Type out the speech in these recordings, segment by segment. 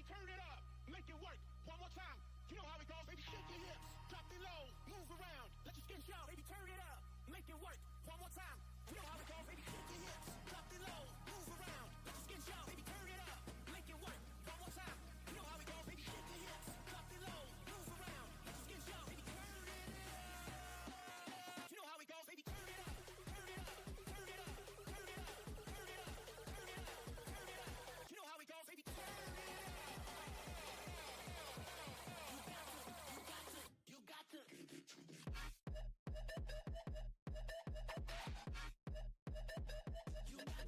baby, turn it up, make it work. One more time. You know how it goes, baby. Shake your hips, drop it low, move around. Let your skin show, baby. Turn it up, make it work. One more time. You know how it goes, baby. Shake your hips, drop it low, move around. Let your skin show, baby. Turn it up, make it work. One more time. You know how it goes, baby. Shake your hips, drop it low, move around. Let your skin show, baby. Turn it up. You know how it goes, baby. Turn it up, turn it up, turn it up, turn it up, turn it up, turn it up, turn it up. You know how it goes, baby. Turn it up. You got to give it to me. You got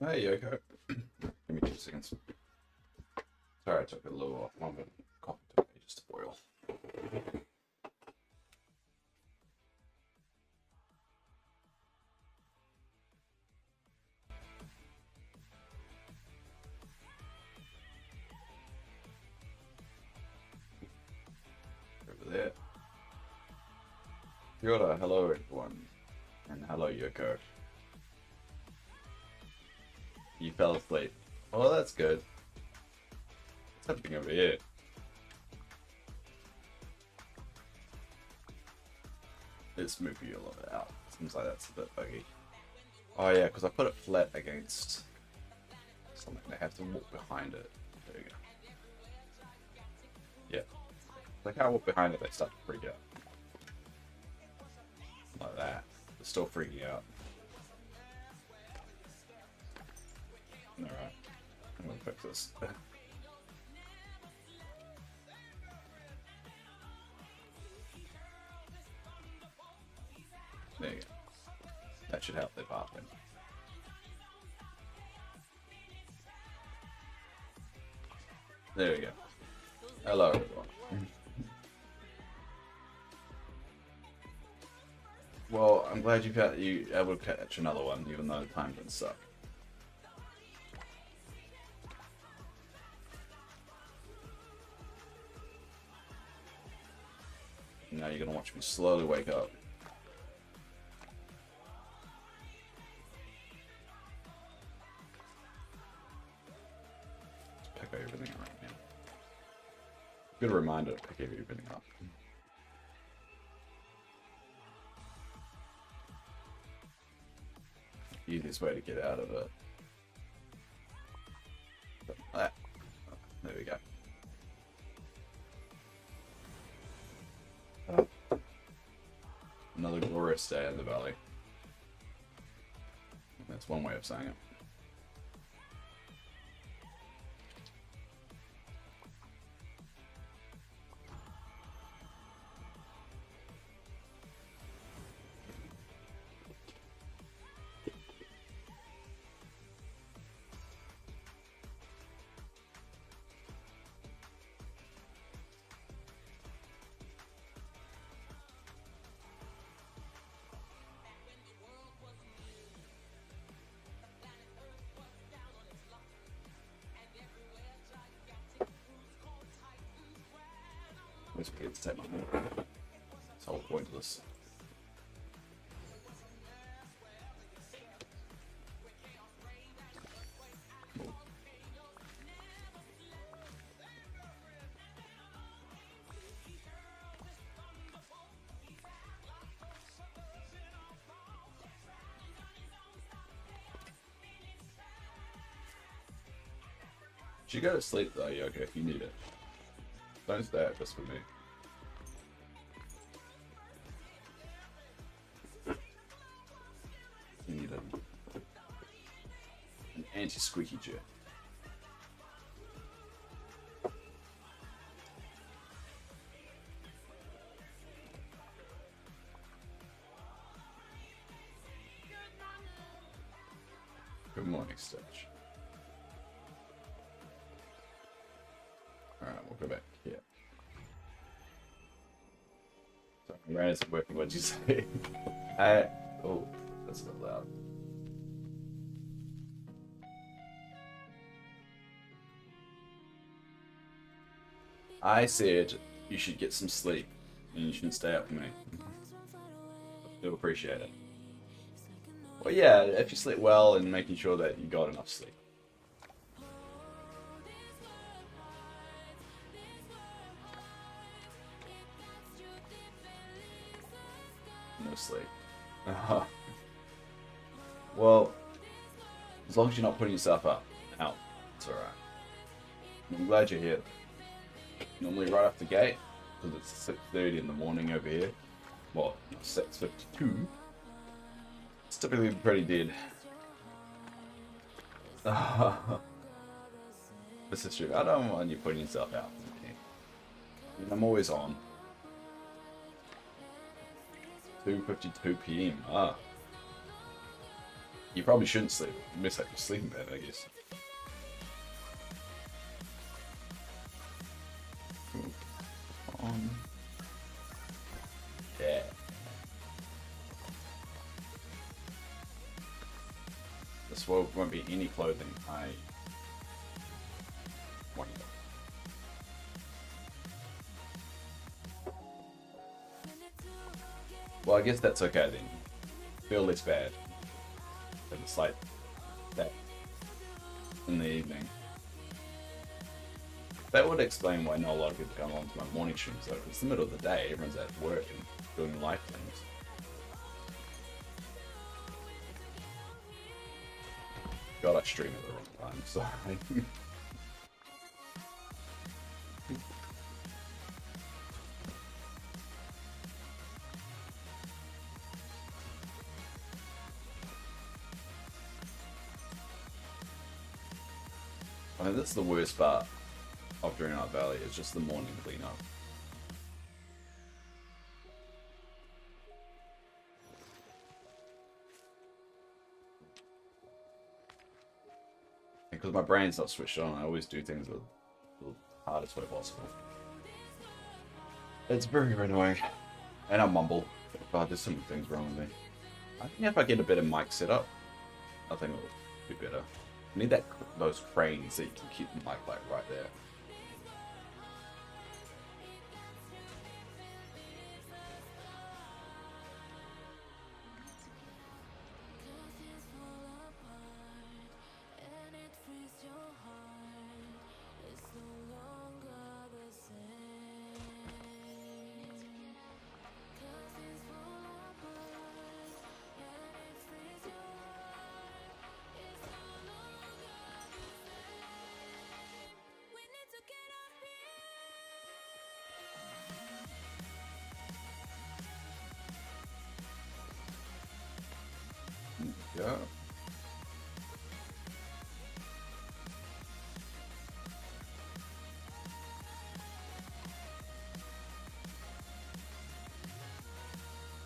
Hey, Yoko. Give me 2 seconds. Sorry, I took a little longer. Coffee took me just to boil. Over there. Kia ora, hello everyone. And hello, Yoko. You fell asleep. Oh, that's good. What's happening over here? Let's move you a little bit out. Seems like that's a bit buggy. Oh yeah, because I put it flat against something. They have to walk behind it. There you go. Yeah. If they can't walk behind it, they start to freak out. Like that. They're still freaking out. Alright. I'm gonna fix this. There you go. That should help their barking. There we go. Hello everyone. Well, I'm glad you able to catch another one, even though the time didn't suck. Now you're gonna watch me slowly wake up. Pick everything up right now. Good reminder to pick everything up. Easiest way to get out of it. There we go. Another glorious day in the valley. That's one way of saying it. Let's begin to take my move. It's all pointless. You go to sleep though, Yoko, if you need it. Don't stay up just for me. You need an anti-squeaky chair. Good morning, Stitch. Alright, we'll go back here. Sorry, Ran isn't working, what'd you say? Oh, that's a bit loud. I said you should get some sleep and you shouldn't stay up for me. I do appreciate it. Well, yeah, if you sleep well and making sure that you got enough sleep. No sleep. Well, as long as you're not putting yourself out, it's alright. I'm glad you're here. Normally right off the gate, because it's 6:30 in the morning over here. Well, 6:52. It's typically pretty dead. This is true. I don't want you putting yourself out. I mean, I'm always on. 2:52 PM. Ah. You probably shouldn't sleep. You miss out your sleeping bed, I guess. Yeah. This won't be any clothing I want. Well, I guess that's okay then. Feel less bad. If it's like that in the evening. That would explain why not a lot of people come on to my morning streams though. It's the middle of the day, everyone's at work and doing life things. God, I stream at the wrong time, sorry. I mean, that's the worst part of Dreamlight Valley, it's just the morning cleanup. Because my brain's not switched on, I always do things the hardest way possible. It's very annoying. And I mumble. God, there's so many things wrong with me. I think if I get a better mic setup, I think it'll be better. I need those cranes that you can keep the mic like right there. Yeah.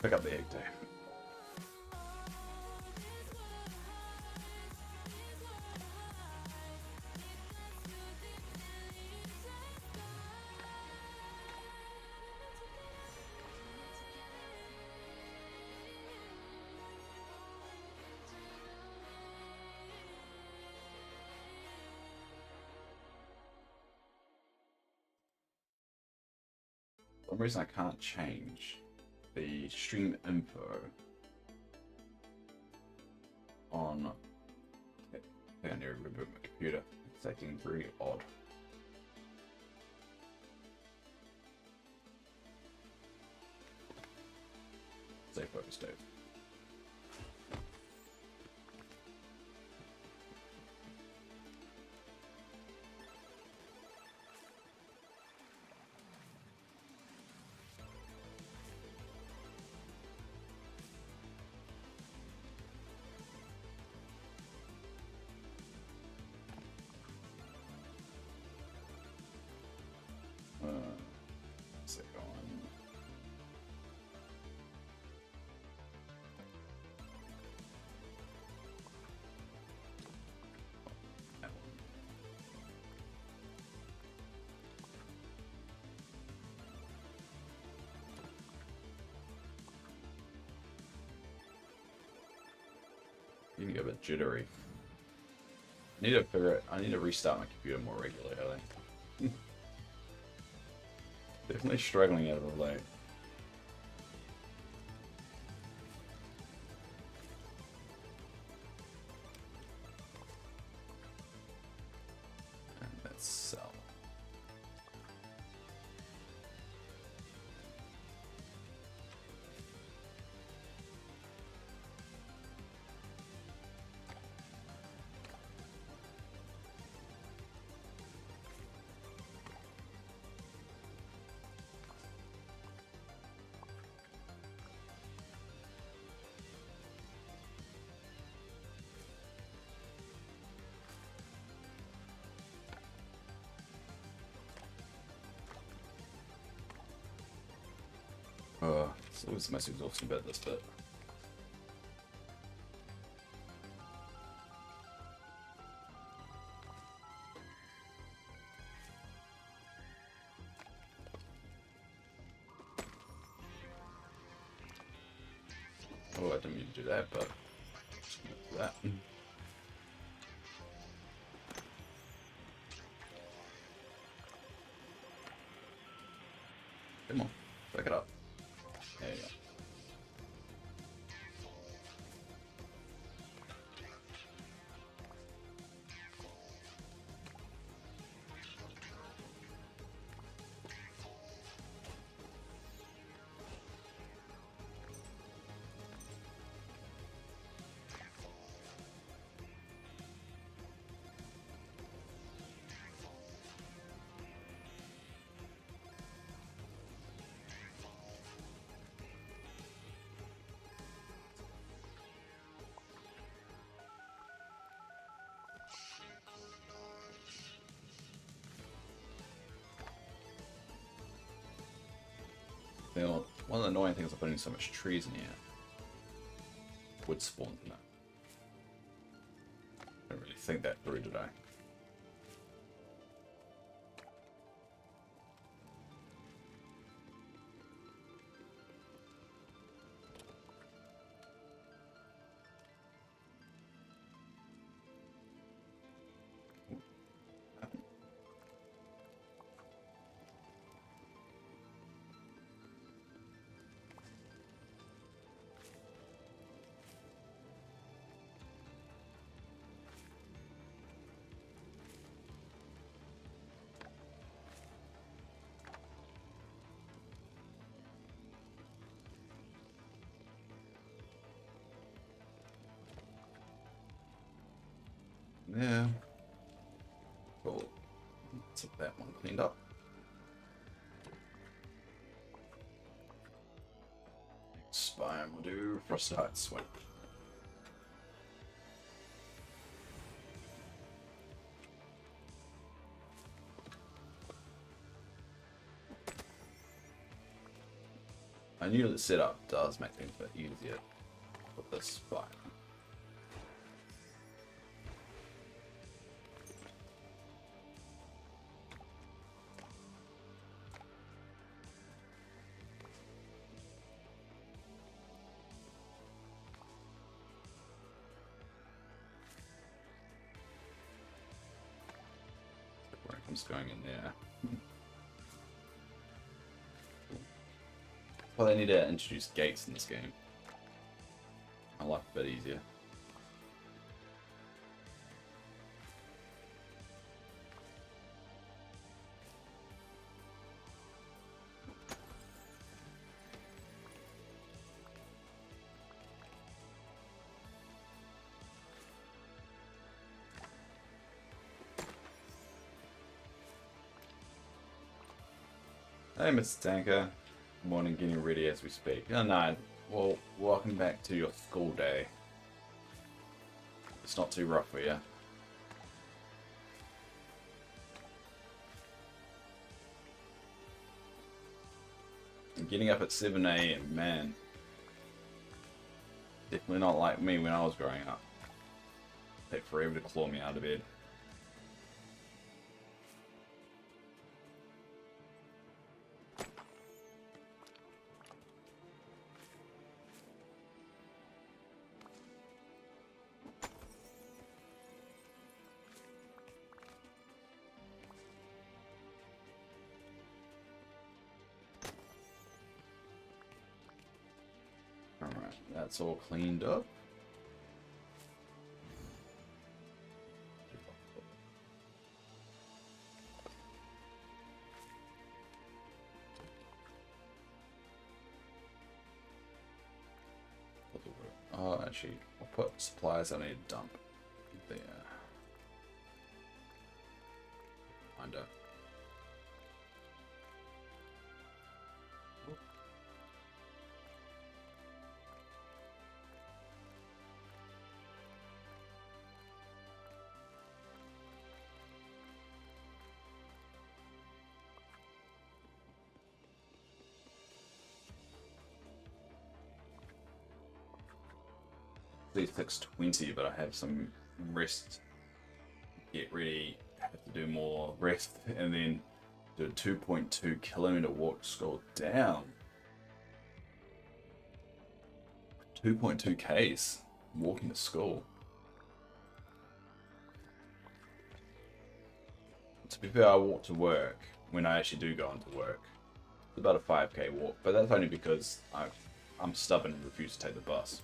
Pick up the egg too. For some reason I can't change the stream info on. I think I need to reboot my computer. It's acting very odd. Save focus state. You can get a bit jittery. I need to restart my computer more regularly, I think. Definitely struggling out of the late. And that's sell. It's always the most exhausting bit, this bit. I didn't mean to do that, but do that. Come on, pick it up. There you go. You know, one of the annoying things of putting so much trees in here. Wood spawn in that. I don't really think that through, did I? Yeah. Cool. Let's get that one cleaned up. Next biome we'll do Frost Heart Swim. I knew the setup does make things a bit easier with this biome. Random's going in there. Well, they need to introduce gates in this game. I like it a bit easier. Hey, Mr. Tanker. Good morning, getting ready as we speak. Oh, no, well, welcome back to your school day. It's not too rough for you. I'm getting up at 7 AM, man. Definitely not like me when I was growing up. Take forever to claw me out of bed. Alright, that's all cleaned up. Oh, actually, I'll put supplies I need to dump there. Find out. It's 6:20, but I have some rest. Get ready, have to do more rest, and then do a 2.2 kilometer walk to scroll down. 2.2 Ks walking to school. To be fair, I walk to work when I actually do go into work. It's about a 5K walk, but that's only because I'm stubborn and refuse to take the bus.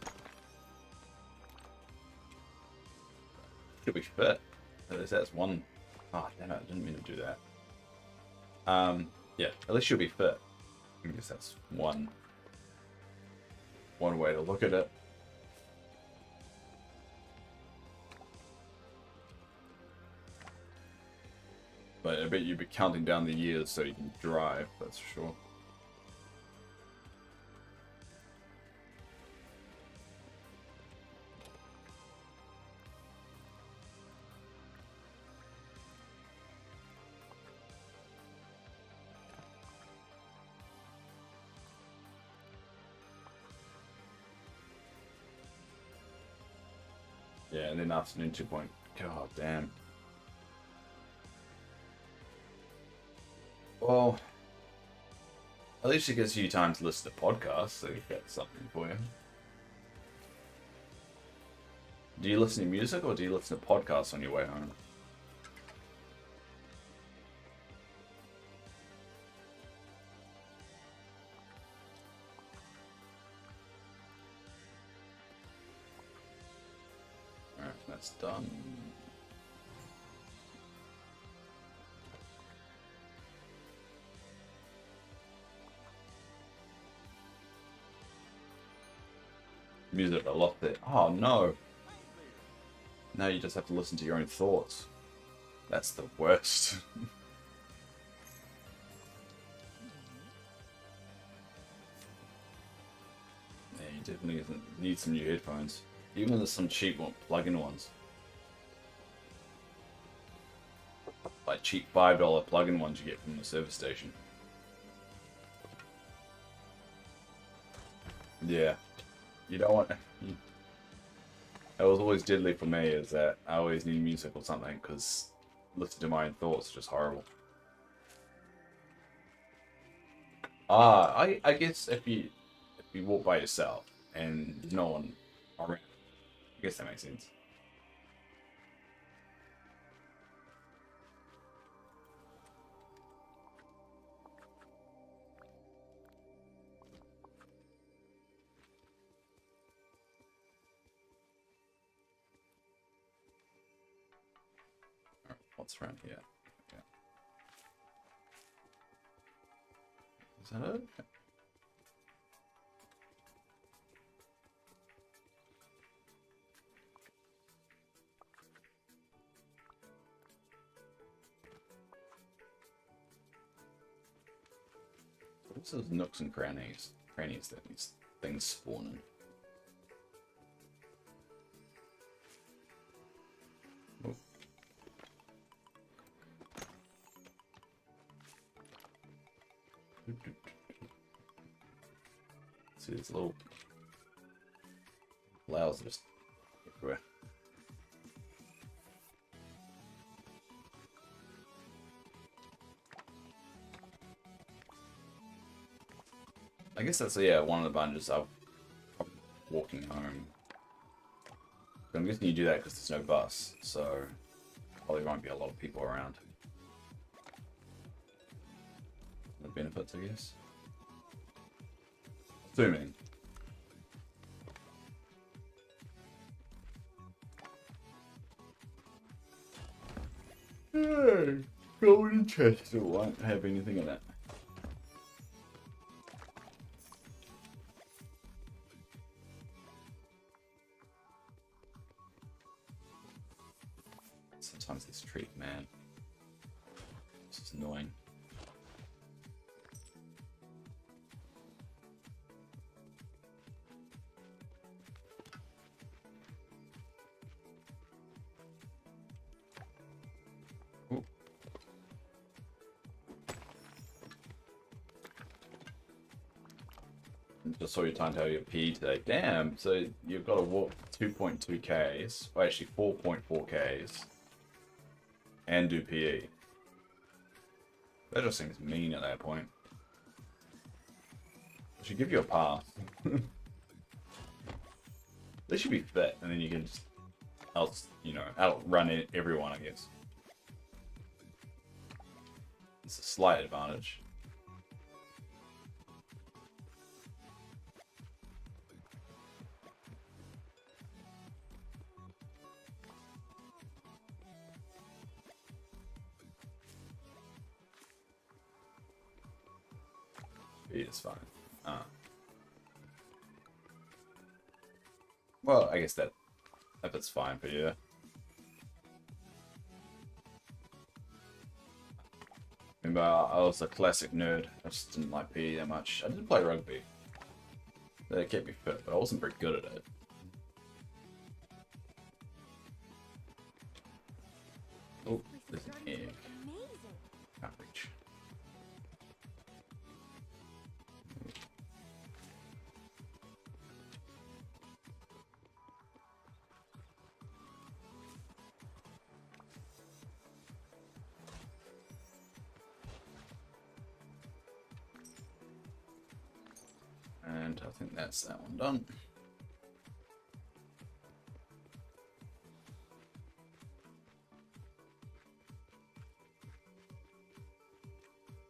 Should be fit. That's one. Oh, damn it, I didn't mean to do that. Yeah, at least you'll be fit. I guess that's one way to look at it. But I bet you'll be counting down the years so you can drive, that's for sure. Yeah, and then afternoon 2 point. God damn. Well, at least it gives you time to listen to podcasts, so you get something for you. Do you listen to music or do you listen to podcasts on your way home? Alright, that's done. Music, I lost it. Oh no! Now you just have to listen to your own thoughts. That's the worst. Yeah, you definitely need some new headphones. Even there's some cheap plug-in ones. Like cheap $5 plug-in ones you get from the service station. Yeah. You don't want... That was always deadly for me, is that I always need music or something, because listening to my own thoughts is just horrible. I guess if you walk by yourself and there's no one around, I guess that makes sense. What's around here? Yeah. Is that it? Okay. What's those nooks and crannies that these things spawn in? See these little flowers just everywhere. I guess that's one of the advantages of walking home. I'm guessing you do that because there's no bus, so probably won't be a lot of people around. The benefits, I guess. Assuming. Hey, golden chest still won't have anything in it. Sometimes this treat, man. This is annoying. Just saw your time to have your PE today. Damn, so you've got to walk 2.2 Ks, well actually 4.4 Ks, and do PE. That just seems mean at that point. I should give you a pass. They should be fit, and then you can just outrun everyone, I guess. It's a slight advantage. Speed is fine. Well, I guess that bit's fine for you. Remember, I was a classic nerd. I just didn't like PE that much. I did play rugby. That kept me fit, but I wasn't very good at it. Oh, there's an egg. Can't reach. And I think that's that one done.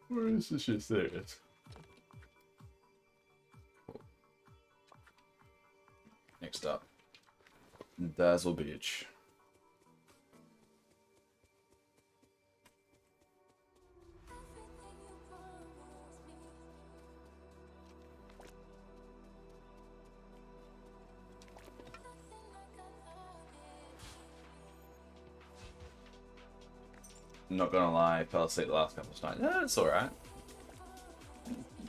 Where is this shit? There it is. Next up, Dazzle Beach. I'm not gonna lie, I fell asleep the last couple of nights. Yeah, it's alright.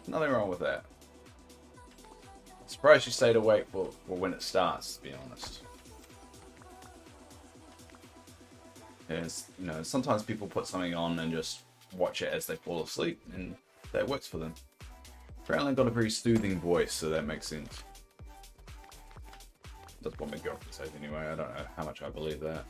Nothing wrong with that. Surprised you stayed awake for when it starts, to be honest. Yes, sometimes people put something on and just watch it as they fall asleep, and that works for them. Apparently I've got a very soothing voice, so that makes sense. That's what my girlfriend says anyway, I don't know how much I believe that.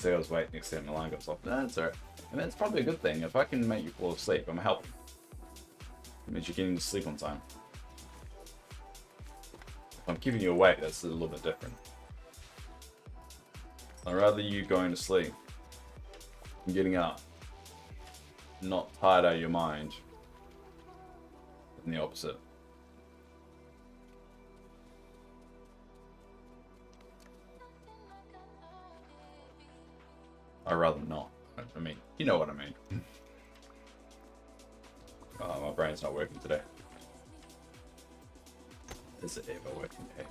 I was waiting next time the line goes off. No, it's alright. I mean, it's probably a good thing. If I can make you fall asleep, I'm helping. It means you're getting to sleep on time. If I'm keeping you awake, that's a little bit different. I'd rather you going to sleep and getting up, not tired out of your mind, than the opposite. I'd rather not. I mean, you know what I mean. My brain's not working today. Is it ever working today?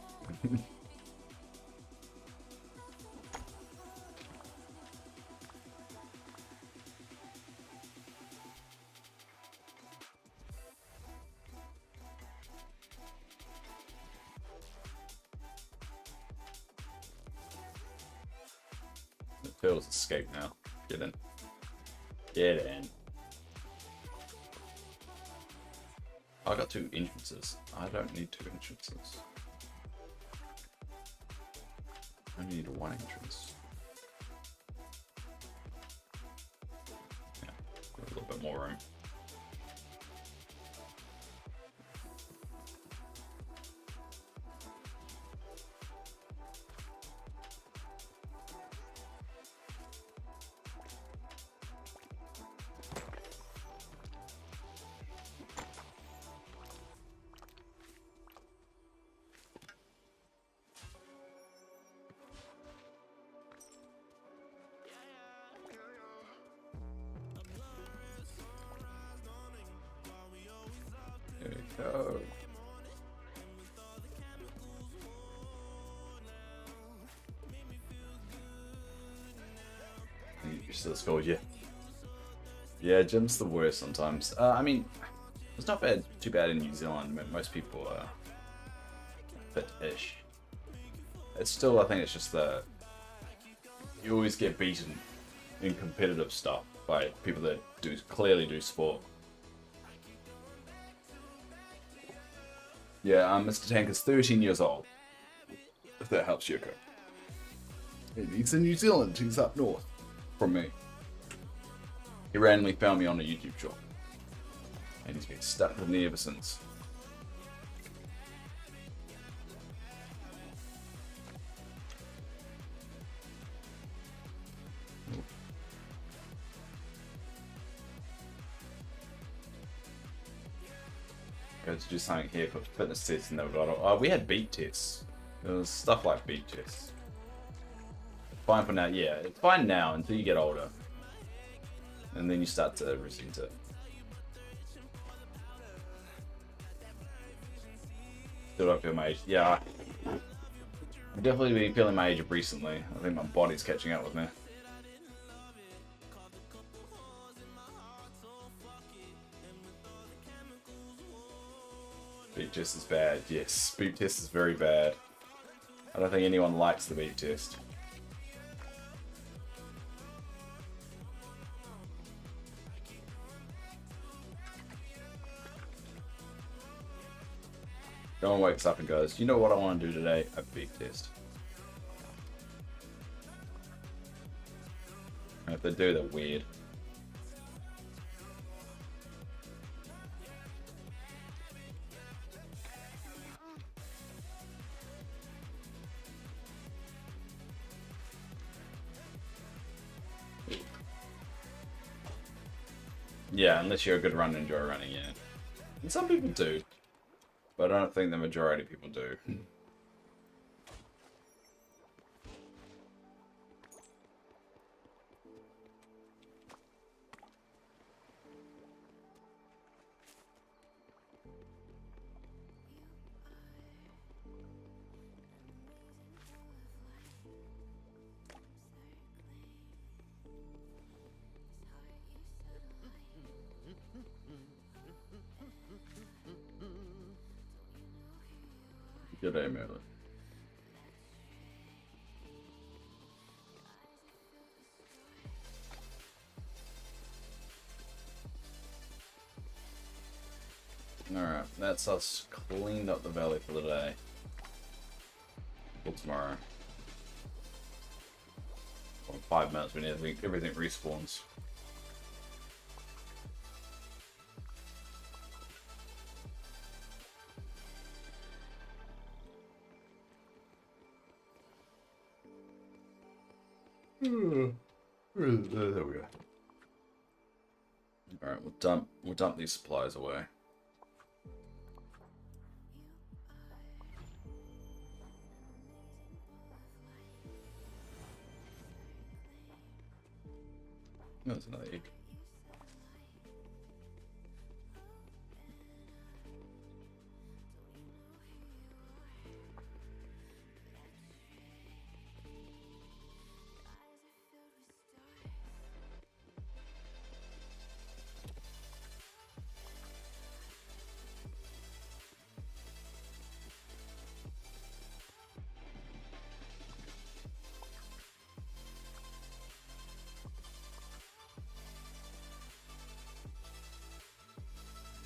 The turtles escape now. Get in. Get in. I got 2 entrances. I don't need 2 entrances. I only need 1 entrance. Yeah, a little bit more room. There we go. You're still scored, yeah. Yeah, gym's the worst sometimes. I mean, it's not too bad in New Zealand. Most people are fit-ish. It's still, I think it's just you always get beaten in competitive stuff by people that clearly do sport. Yeah, Mr. Tanker's 13 years old. If that helps you, he's in New Zealand. He's up north from me. He randomly found me on a YouTube shop, and he's been stuck with me ever since. Go to do something here for fitness tests, and they were like, oh, we had beat tests. There was stuff like beat tests. Fine for now, yeah. It's fine now until you get older. And then you start to resent it. Still don't feel my age. Yeah. I've definitely been feeling my age recently. I think my body's catching up with me. Beat test is bad. Yes, beat test is very bad. I don't think anyone likes the beat test. No one wakes up and goes, you know what I want to do today? A beat test. And if they do, they're weird. Yeah, unless you're a good runner and enjoy running, yeah. And some people do. But I don't think the majority of people do. Good day, Merlin. Alright, that's us cleaned up the valley for the day. Till tomorrow. Well, in 5 minutes when everything respawns. There we go. Alright, we'll dump these supplies away. There's another egg.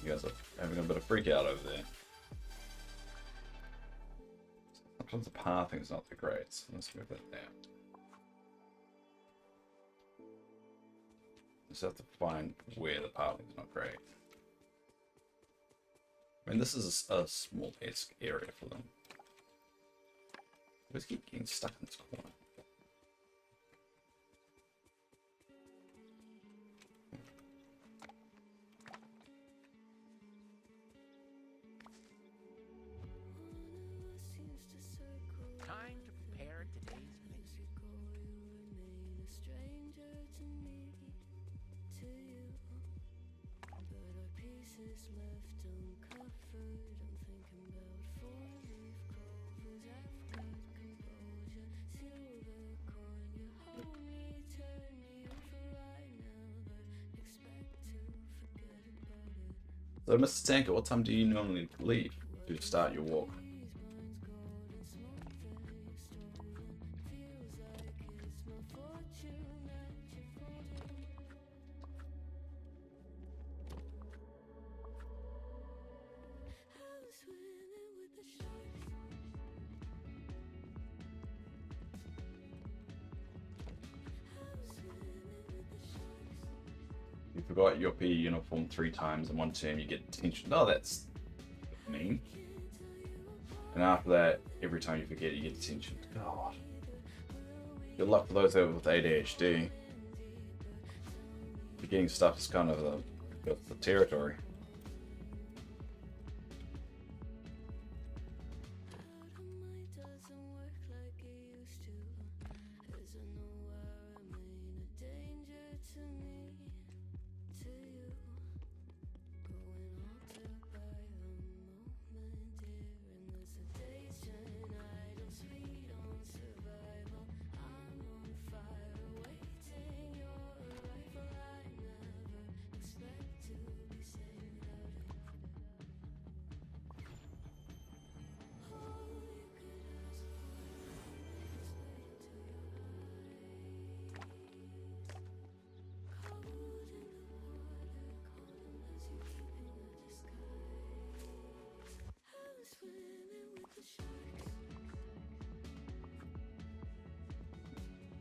You guys are having a bit of freak out over there. Sometimes the pathing is not that great, so let's move that down. Just have to find where the pathing is not great. I mean, this is a small-esque area for them. I just keep getting stuck in this corner. So, Mr. Tanker, what time do you normally leave to start your walk? forgot your PE uniform 3 times in one term, you get detention. No, that's mean. And after that, every time you forget, you get detention. God. Good luck for those with ADHD. Forgetting stuff is kind of the territory.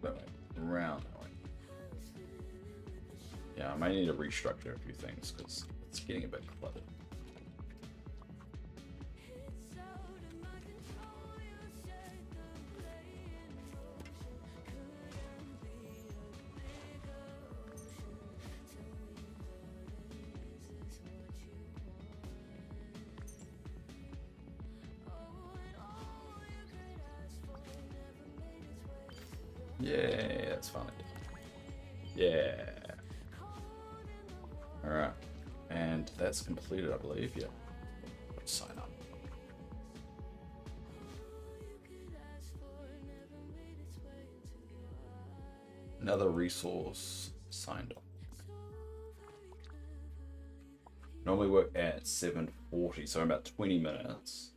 That way, around that way. Yeah, I might need to restructure a few things because it's getting a bit cluttered. Yeah, that's fine. Yeah. Alright. And that's completed, I believe. Yeah. Let's sign up. Another resource signed up. Normally work at 7:40, so about 20 minutes.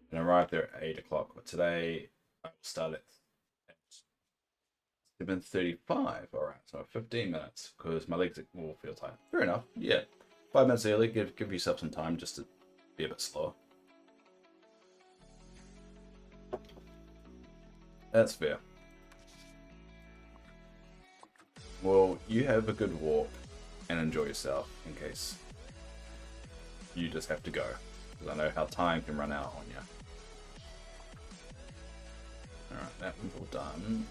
And I arrive there at 8 o'clock. But today I will start at 7:35. Alright, so 15 minutes because my legs will feel tired. Fair enough. Yeah. 5 minutes early, give yourself some time just to be a bit slower. That's fair. Well, you have a good walk and enjoy yourself in case you just have to go. Because I know how time can run out on you. Alright, that one's all done.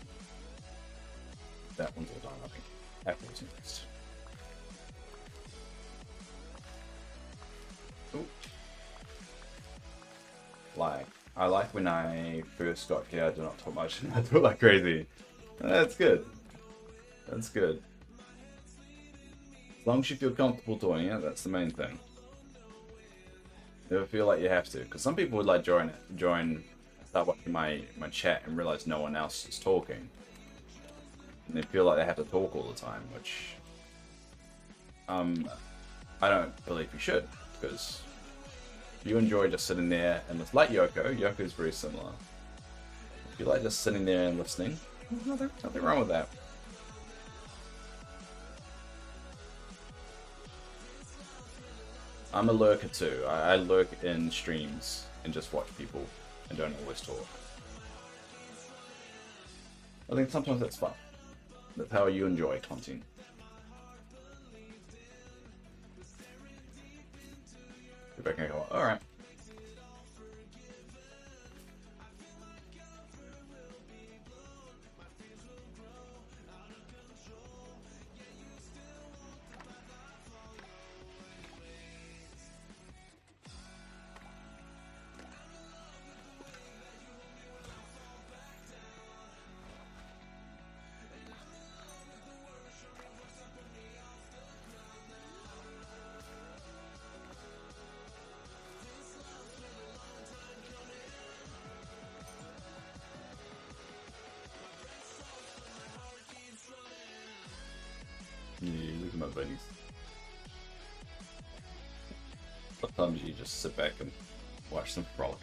That one's all done, I think. Apple's next. Ooh. Like, I like when I first got here, I did not talk much and I talk like crazy. That's good. That's good. As long as you feel comfortable doing it, that's the main thing. Never feel like you have to, because some people would like join, start watching my chat and realize no one else is talking. And they feel like they have to talk all the time, which I don't believe you should, because you enjoy just sitting there and it's like Yoko is very similar. If you like just sitting there and listening, there's nothing wrong with that. I'm a lurker too. I lurk in streams and just watch people and don't always talk. I think sometimes that's fun. That's how you enjoy content. Go back and go, alright. Yeah, look at my buddies. Sometimes you just sit back and watch them frolic.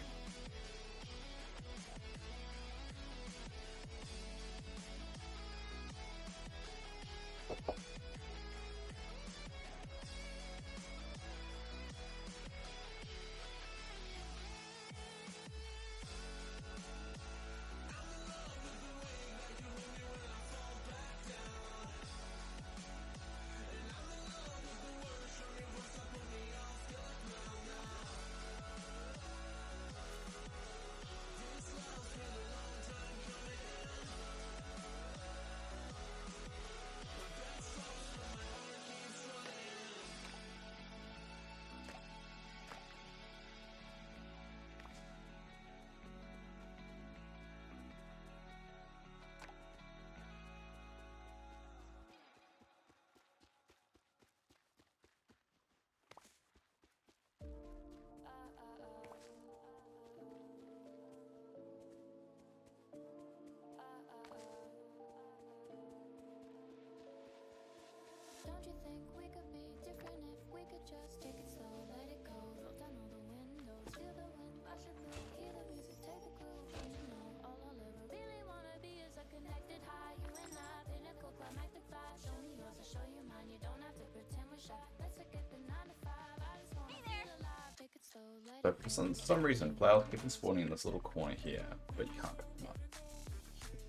But for some reason, flowers keep on spawning in this little corner here, but you can't pick them up.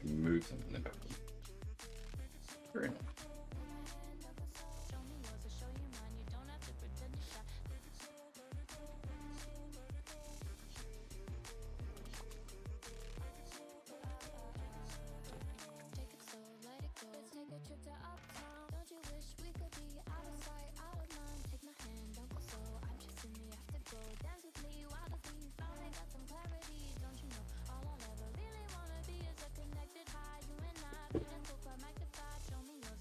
You can move them and then pick them. Very nice.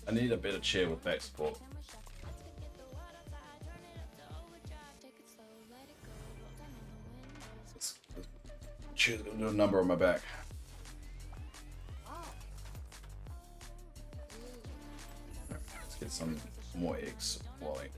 I need a better chair with back support. This chair's gonna do a number on my back. Let's get some more eggs, Wally.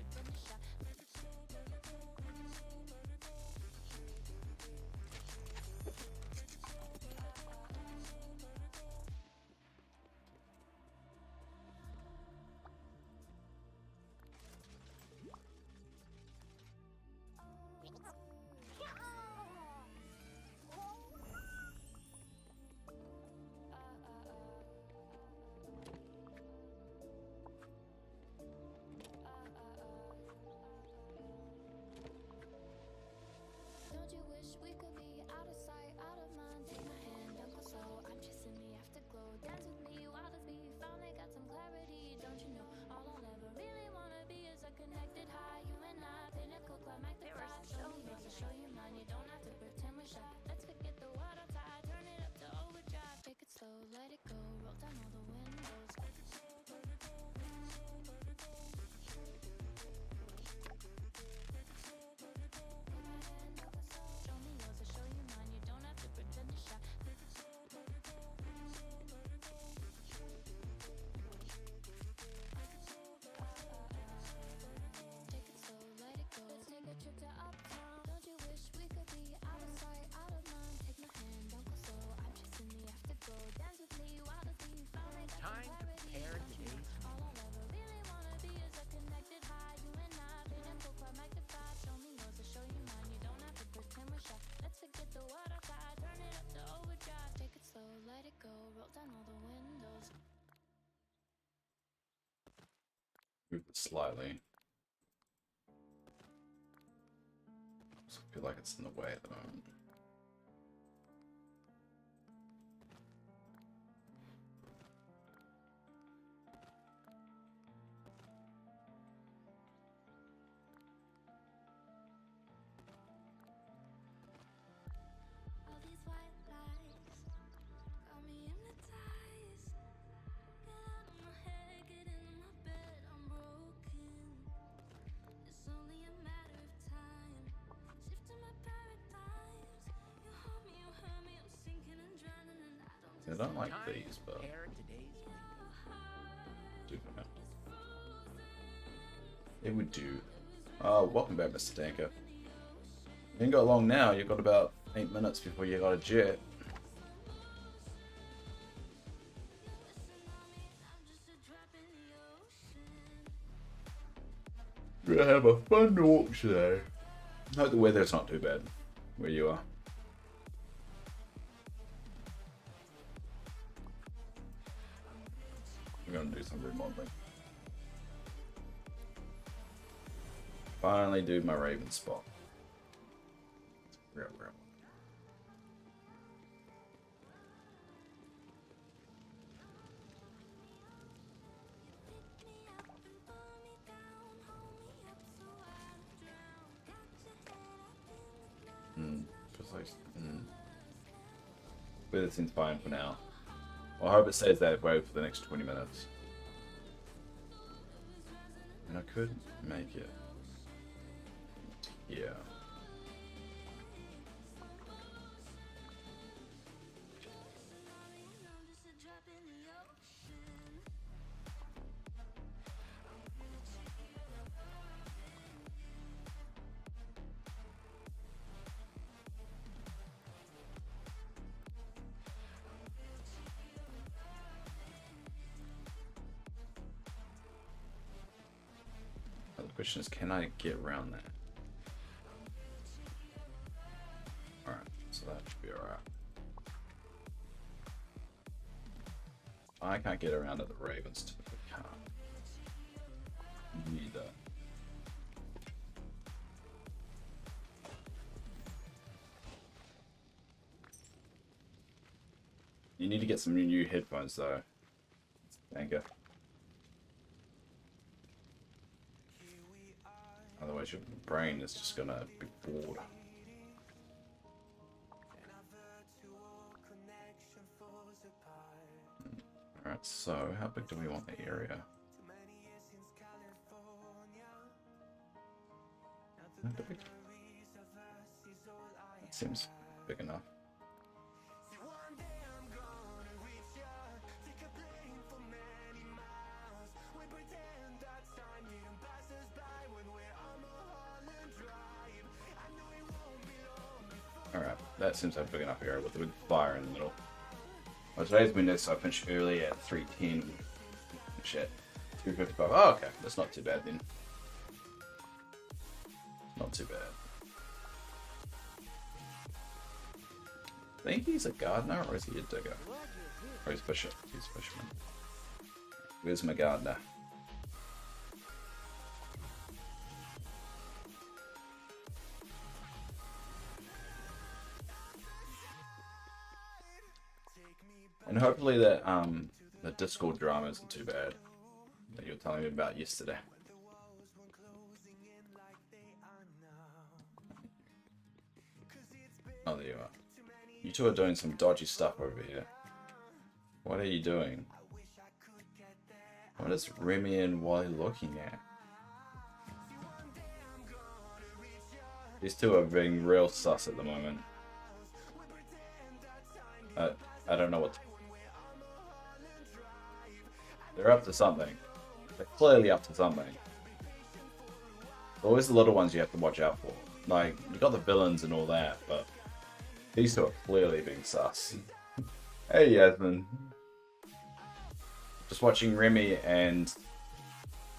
Move it slightly. I feel like it's in the way at the moment. I don't like these, but do for now. It would do. Welcome back, Mr. Tanker. You ain't got long now. You've got about 8 minutes before you got a jet. We're gonna have a fun walk today. I hope the weather's not too bad where you are. We're gonna do some remodeling. Finally do my Raven spot. Real. Just like, but it seems fine for now. Well, I hope it stays that way for the next 20 minutes. And I could make it here. Question is, can I get around that? Alright, so that should be alright. I can't get around at the Ravens typically can't. Neither. You need to get some new headphones though. Anger. Otherwise your brain is just gonna be bored. Alright, so how big do we want the area? That seems big enough. Alright, that seems like a big enough area with the big fire in the middle. Well, today's Windows, so I finished early at 3:10. Shit. 2:55. Oh, okay. That's not too bad then. Not too bad. I think he's a gardener, or is he a digger? Or he's bishop. He's a fisherman. Where's my gardener? And hopefully that the Discord drama isn't too bad that you were telling me about yesterday. Oh, there you are. You two are doing some dodgy stuff over here. What are you doing? What is Remy and Wally looking at? These two are being real sus at the moment. I don't know what to... They're up to something. They're clearly up to something. Always the little ones you have to watch out for. Like, you got the villains and all that, but these two are clearly being sus. Hey, Yasmin. Just watching Remy and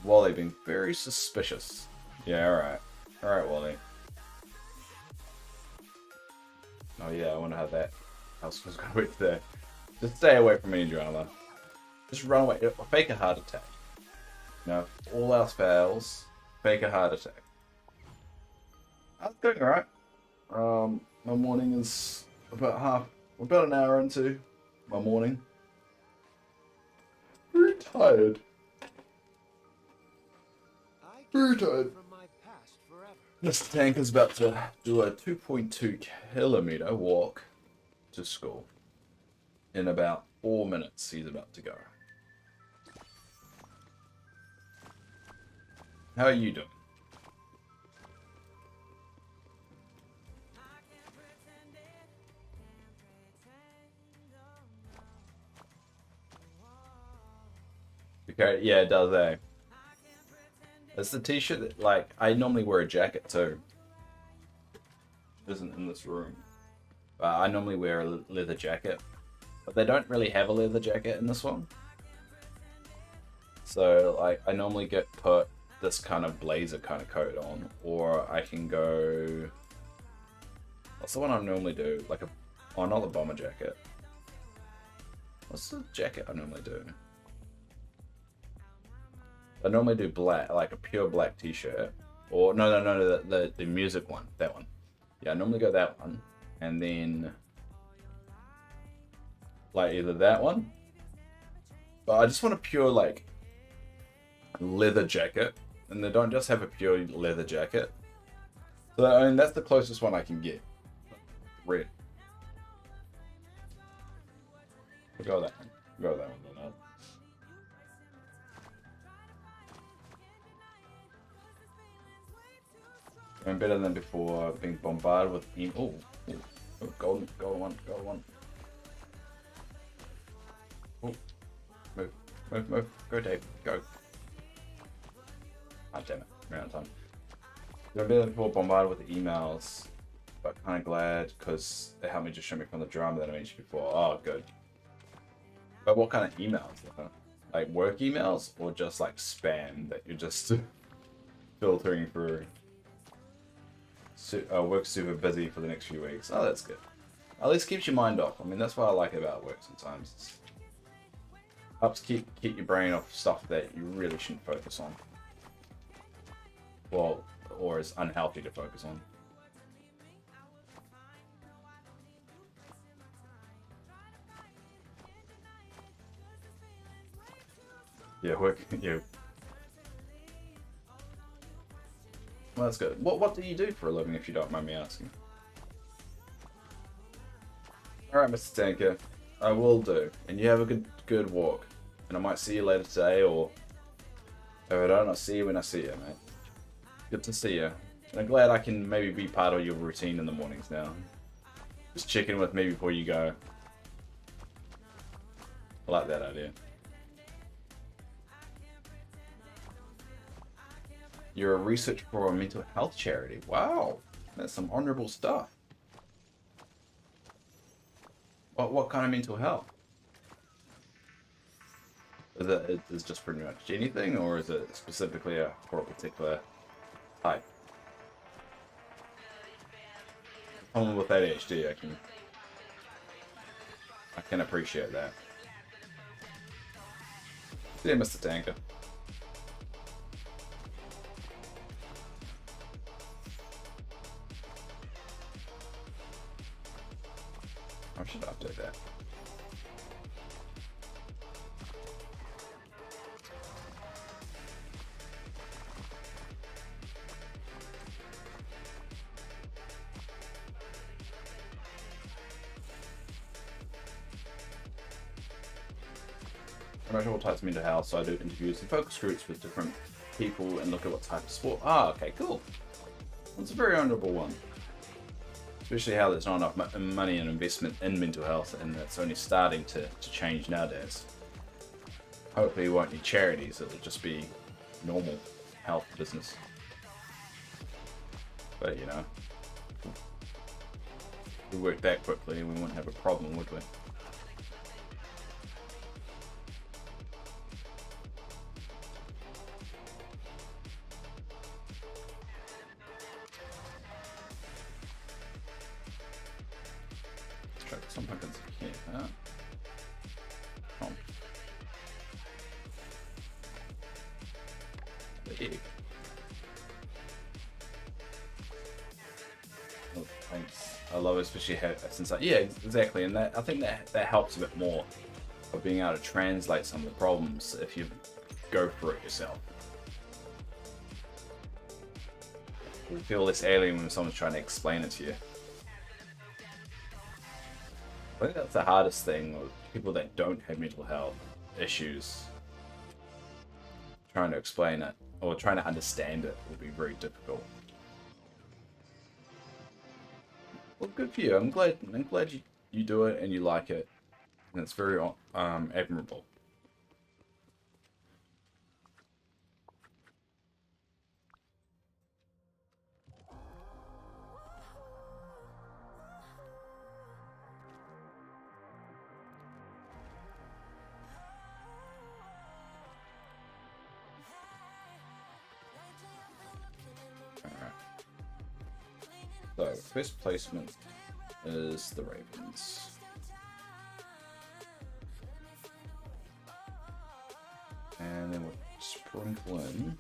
Wally being very suspicious. Yeah, alright. Alright, Wally. Oh yeah, I wonder how that house was going to be today. Just stay away from any drama. Just run away. Fake a heart attack. You know, if all else fails, fake a heart attack. I'm doing alright. My morning is about an hour into my morning. Very tired. Very tired. This tank is about to do a 2.2 kilometer walk to school. In about 4 minutes, he's about to go. How are you doing? Okay, yeah, it does, eh? It's the t-shirt that, like, I normally wear a jacket too. It isn't in this room. I normally wear a leather jacket. But they don't really have a leather jacket in this one. So, like, I normally put this kind of blazer kind of coat on. Or I can go... What's the one I normally do? Like oh, not the bomber jacket. What's the jacket I normally do? I normally do black, like a pure black t-shirt. Or, no, the music one. That one. Yeah, I normally go that one. And then... like either that one. But I just want a pure, like, leather jacket. And they don't just have a pure leather jacket. So, I mean, that's the closest one I can get. Red. We'll go with that one. We'll go with that one. I'm better than before being bombarded with email. Oh, golden one. Oh, move. Go, Dave. Go. Ah, damn it. We're out of time. I'm better than before bombarded with emails, but kind of glad because they helped me just show me from the drama that I mentioned before. Oh, good. But what kind of emails? Like work emails or just like spam that you just... filtering through. Work's super busy for the next few weeks. Oh, that's good. At least keeps your mind off. I mean, that's what I like about work sometimes. It helps keep your brain off stuff that you really shouldn't focus on. Well, or is unhealthy to focus on. Yeah, work. Yeah. Well, that's good. What do you do for a living, if you don't mind me asking? All right, Mr. Tanker, I will do, and you have a good walk, and I might see you later today, or if I don't, I'll see you when I see you, mate. Good to see you. And I'm glad I can maybe be part of your routine in the mornings now. Just check in with me before you go. I like that idea. You're a researcher for a mental health charity. Wow, that's some honorable stuff. What kind of mental health? Is it just pretty much anything, or is it specifically for a particular type? Someone with ADHD, I can appreciate that. Yeah, Mr. Tanker. I should update that. I measure all types of mental health, so I do interviews and focus groups with different people and look at what type of sport. Ah, okay, cool. That's a very honourable one. Especially how there's not enough money and investment in mental health, and it's only starting to change nowadays. Hopefully it won't need charities, it'll just be normal health business. But you know, if we work that quickly, we wouldn't have a problem, would we? Some pumpkins here. Oh. The egg. Oh, thanks. I love it, especially since yeah, exactly, and I think that helps a bit more of being able to translate some of the problems if you go through it yourself. You feel less alien when someone's trying to explain it to you. I think that's the hardest thing with people that don't have mental health issues. Trying to explain it or trying to understand it will be very difficult. Well, good for you. I'm glad you do it and you like it, and it's very admirable. So, first placement is the Ravens. And then we'll sprinkle in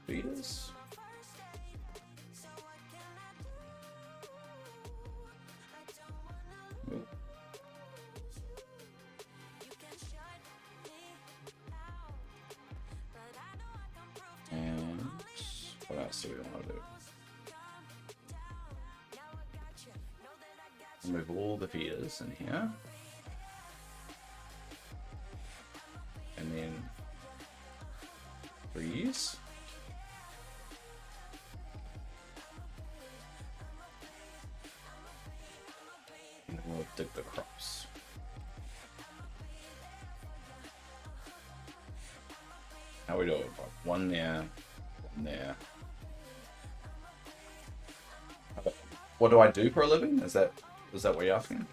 feeders. Nope. And what else do we want to do? Remove all the feeders in here. And then freeze. And we'll dig the crops. How we do it? One there, one there. What do I do for a living? Is that what you're asking?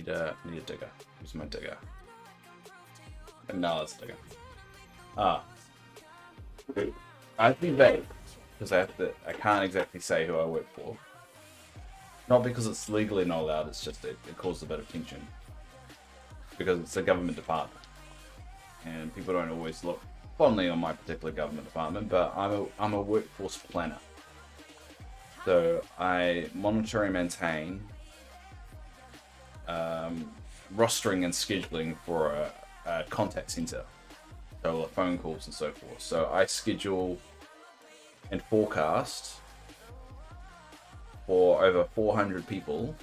need a digger. Where's my digger? No, that's a digger. I have to be vague because I can't exactly say who I work for. Not because it's legally not allowed, it's just it causes a bit of tension. Because it's a government department. And people don't always look fondly on my particular government department, but I'm a workforce planner. So I monitor and maintain rostering and scheduling for a contact center. So phone calls and so forth. So I schedule and forecast for over 400 people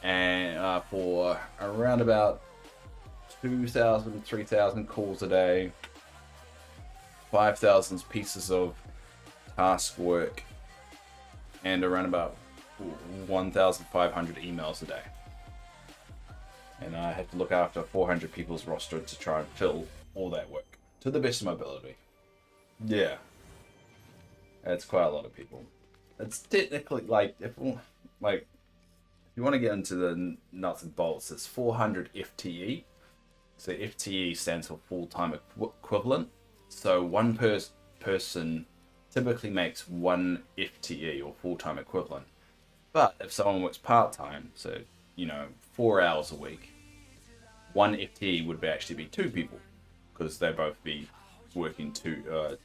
and for around about 2,000, 3,000 calls a day, 5,000 pieces of task work, and around about 1,500 emails a day. And I have to look after 400 people's roster to try and fill all that work to the best of my ability. Yeah, that's quite a lot of people. It's technically if you want to get into the nuts and bolts, it's 400 FTE. So FTE stands for full-time equivalent. So one person typically makes one FTE or full-time equivalent. But if someone works part-time, so 4 hours a week, one FTE would actually be 2 people because they both be working 2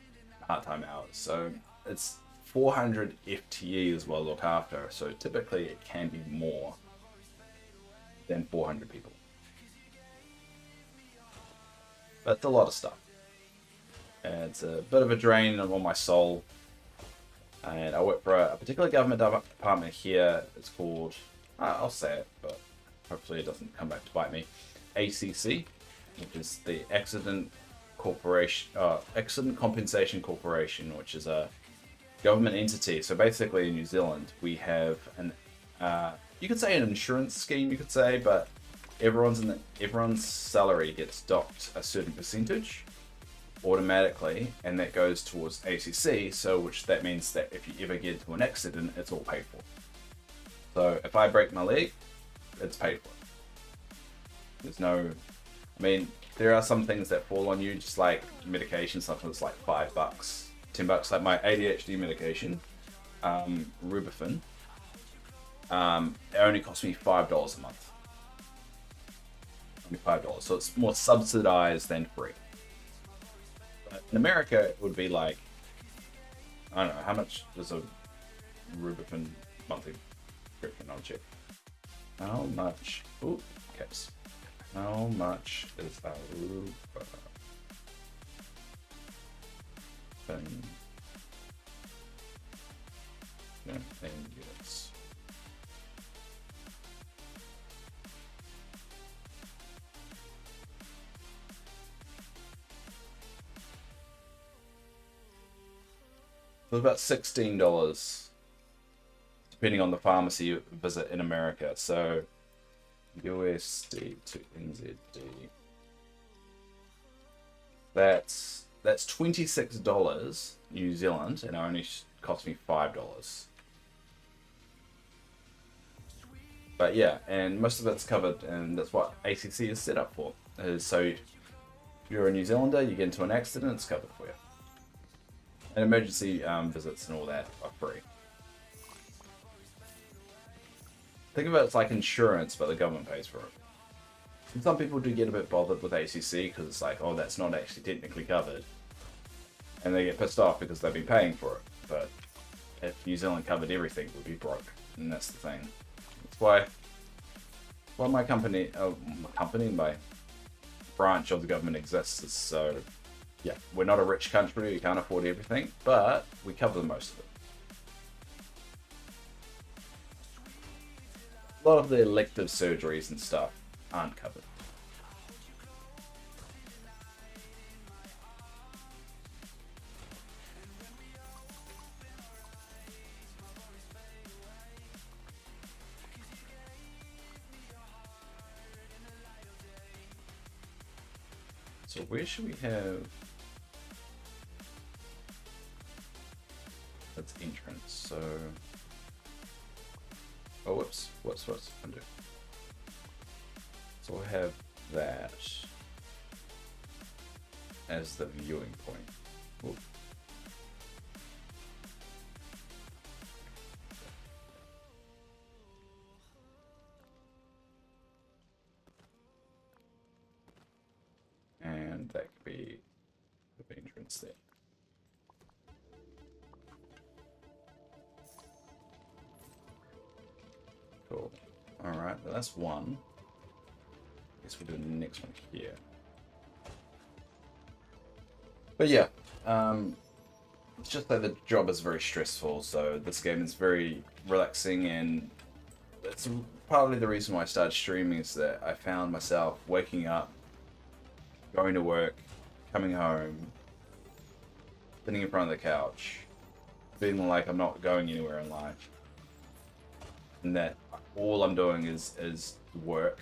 part-time hours. So it's 400 FTE as well look after. So typically it can be more than 400 people. But it's a lot of stuff. And it's a bit of a drain on my soul. And I work for a particular government department here. It's called, I'll say it, but hopefully it doesn't come back to bite me. ACC, which is the Accident Compensation Corporation, which is a government entity. So basically in New Zealand, we have you could say an insurance scheme, you could say, but everyone's salary gets docked a certain percentage automatically, and that goes towards ACC. So which that means that if you ever get into an accident, it's all paid for. So if I break my leg, it's paid for. There are some things that fall on you, just like medication, something that's like $5, $10, like my ADHD medication, Rubifen. It only costs me $5 a month. Only $5, so it's more subsidized than free. But in America, it would be like, I don't know, how much does a Rubifen monthly prescription? I'll check. How much? Ooh, caps. How much is a Rubifen in units? So it's about $16, depending on the pharmacy you visit in America. So USD to NZD. That's $26 New Zealand, and it only cost me $5. But yeah, and most of it's covered, and that's what ACC is set up for. So if you're a New Zealander, you get into an accident, it's covered for you. And emergency visits and all that are free. Think of it's like insurance, but the government pays for it. And some people do get a bit bothered with ACC because it's like, oh, that's not actually technically covered. And they get pissed off because they've been paying for it. But if New Zealand covered everything, we'd be broke. And that's the thing. That's why my my branch of the government exists. Is so, yeah, we're not a rich country, we can't afford everything, but we cover most of it. A lot of the elective surgeries and stuff aren't covered. So where should we have that's entrance? So, oh, whoops, undo. So we'll have that as the viewing point. Ooh. And that could be the entrance there. Cool. Alright, well, that's one. I guess we'll do the next one here. But yeah, it's just that the job is very stressful, so this game is very relaxing, and it's partly the reason why I started streaming is that I found myself waking up, going to work, coming home, sitting in front of the couch, feeling like I'm not going anywhere in life, and that all I'm doing is work,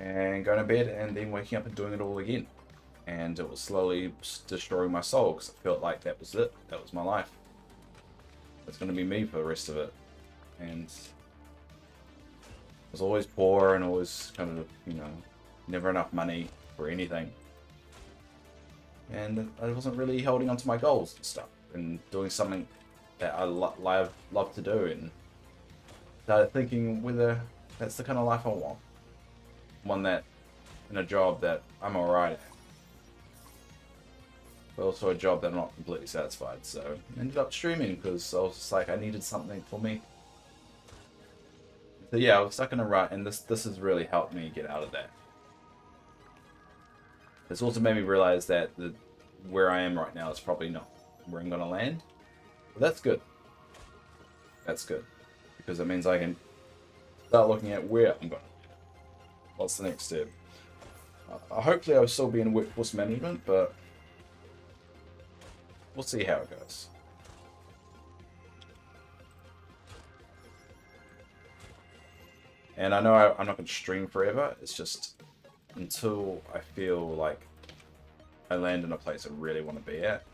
and going to bed, and then waking up and doing it all again. And it was slowly destroying my soul, because I felt like that was it. That was my life. That's going to be me for the rest of it. And I was always poor and always kind of, you know, never enough money for anything. And I wasn't really holding on to my goals and stuff, and doing something that I love to do, and started thinking whether that's the kind of life I want. One that, in a job that I'm alright at, but also a job that I'm not completely satisfied. So I ended up streaming because I was just like, I needed something for me. So yeah, I was stuck in a rut, and this has really helped me get out of that. It's also made me realize that where I am right now is probably not where I'm going to land. But that's good. That's good. Because it means I can start looking at where I'm going. What's the next step? Hopefully I'll still be in workforce management, but we'll see how it goes. And I know I'm not going to stream forever. It's just until I feel like I land in a place I really want to be at.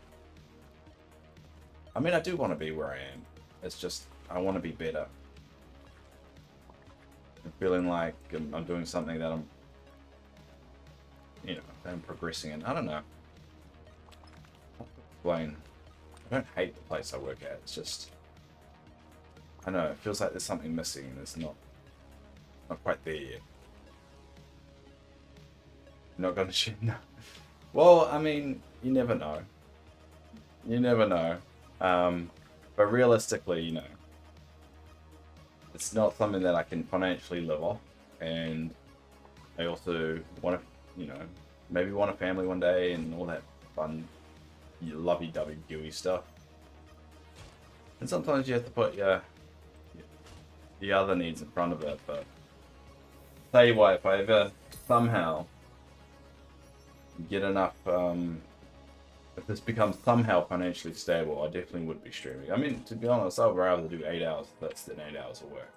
I mean, I do want to be where I am. It's just, I want to be better. I'm feeling like I'm doing something that I'm, you know, that I'm progressing in. I don't know. I don't hate the place I work at. It's just, I know, it feels like there's something missing and it's not quite there yet. Not gonna shoot, no. Well, I mean, you never know. You never know. But realistically, you know, it's not something that I can financially live off, and I also want to, you know, maybe want a family one day and all that fun, lovey-dovey, gooey stuff. And sometimes you have to put the other needs in front of it. But tell you what, if I ever somehow get enough, if this becomes somehow financially stable, I definitely would be streaming. I mean, to be honest, I'd rather do 8 hours less than 8 hours of work.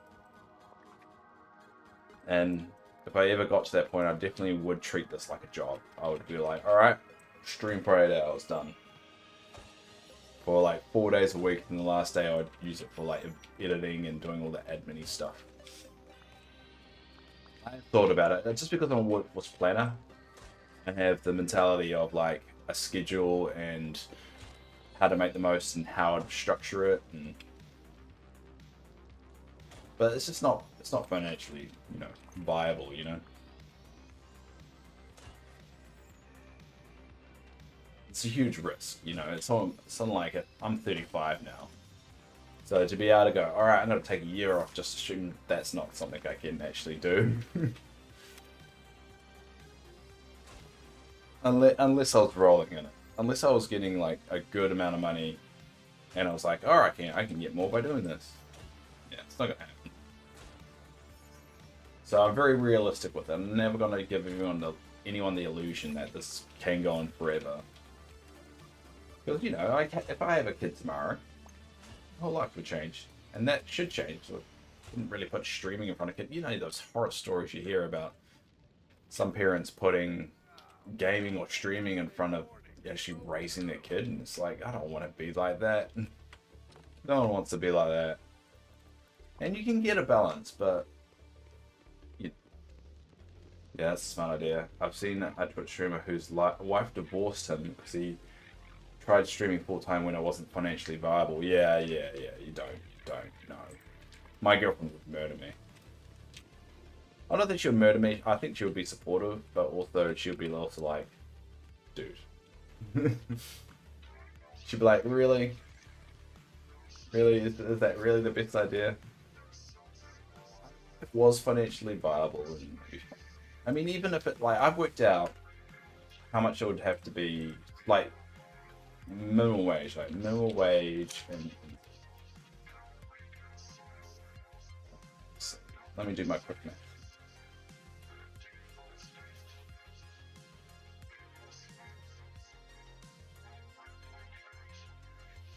And if I ever got to that point, I definitely would treat this like a job. I would be like, alright, stream for 8 hours, done. For like 4 days a week, and the last day I would use it for like editing and doing all the admin-y stuff. I thought about it, just because I'm a workforce planner, I have the mentality of like a schedule and how to make the most and how I'd structure it, but it's just not, it's not financially, you know, viable, you know. It's a huge risk, you know. It's something like it. I'm 35 now, so to be able to go, all right, I'm gonna take a year off just to stream, that's not something I can actually do. Unless I was rolling in it. Unless I was getting like a good amount of money, and I was like, all right, I can get more by doing this. Yeah, it's not gonna happen. So I'm very realistic with it. I'm never gonna give anyone the illusion that this can go on forever. Because, you know, if I have a kid tomorrow, my whole life would change. And that should change. So I wouldn't really put streaming in front of kids. You know, those horror stories you hear about some parents putting gaming or streaming in front of actually raising their kid. And it's like, I don't want to be like that. No one wants to be like that. And you can get a balance, but Yeah, that's a smart idea. I've seen a Twitch streamer whose wife divorced him because he tried streaming full time when it wasn't financially viable. Yeah. You don't. No. My girlfriend would murder me. I don't think she would murder me. I think she would be supportive, but also she would be also like, dude. She'd be like, really? Really? Is that really the best idea? If it was financially viable, and I mean, even if it, like, I've worked out how much it would have to be, like, minimum wage, and let me do my quick math.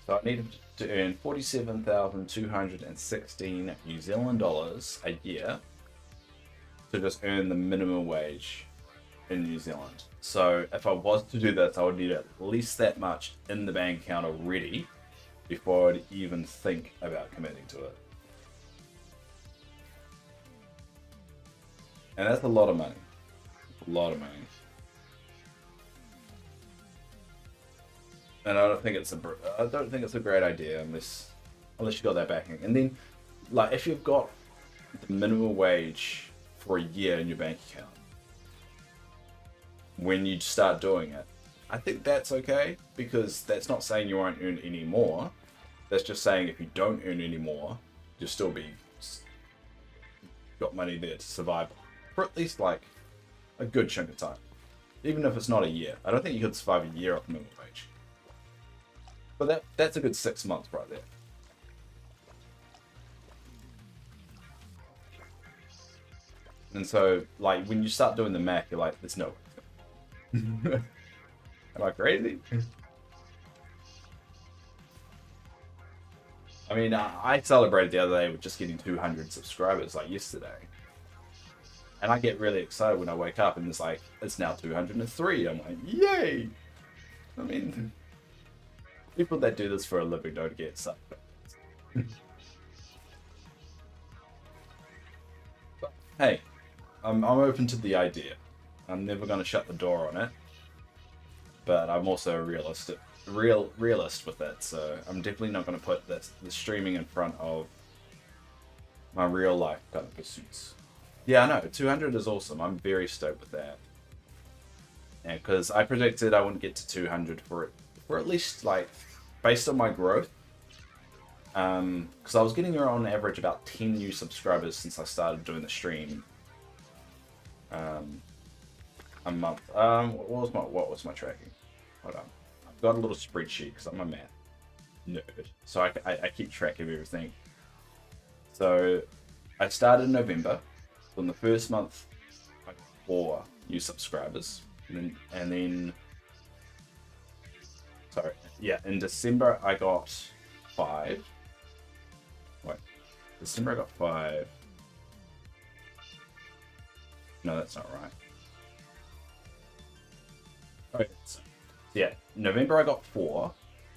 So I needed to earn 47,216 New Zealand dollars a year to just earn the minimum wage in New Zealand. So if I was to do this, I would need at least that much in the bank account already before I'd even think about committing to it. And that's a lot of money. A lot of money. And I don't think it's a great idea unless you got that backing. And then, like, if you've got the minimum wage for a year in your bank account, when you start doing it, I think that's okay, because that's not saying you won't earn any more. That's just saying if you don't earn any more, you'll still be got money there to survive for at least like a good chunk of time, even if it's not a year. I don't think you could survive a year off minimum wage. But that's a good 6 months right there. And so, like, when you start doing the math, you're like, there's no way. Am I crazy? I mean, I celebrated the other day with just getting 200 subscribers, like, yesterday. And I get really excited when I wake up and it's like, it's now 203. I'm like, yay! I mean, people that do this for a living don't get sucked. But hey, I'm open to the idea. I'm never going to shut the door on it. But I'm also a realist with it, so I'm definitely not going to put the streaming in front of my real life kind of pursuits. Yeah, I know, 200 is awesome. I'm very stoked with that. Yeah, because I predicted I wouldn't get to 200 for at least, like, based on my growth. Because I was getting on average about 10 new subscribers since I started doing the stream. A month. What was my tracking? Hold on. I've got a little spreadsheet because I'm a math nerd, so I keep track of everything. So I started in November. So in the first month, I got 4 new subscribers, and then sorry, yeah, in December I got 5. Wait, December I got 5. No, that's not right. Okay, so, yeah, November I got 4,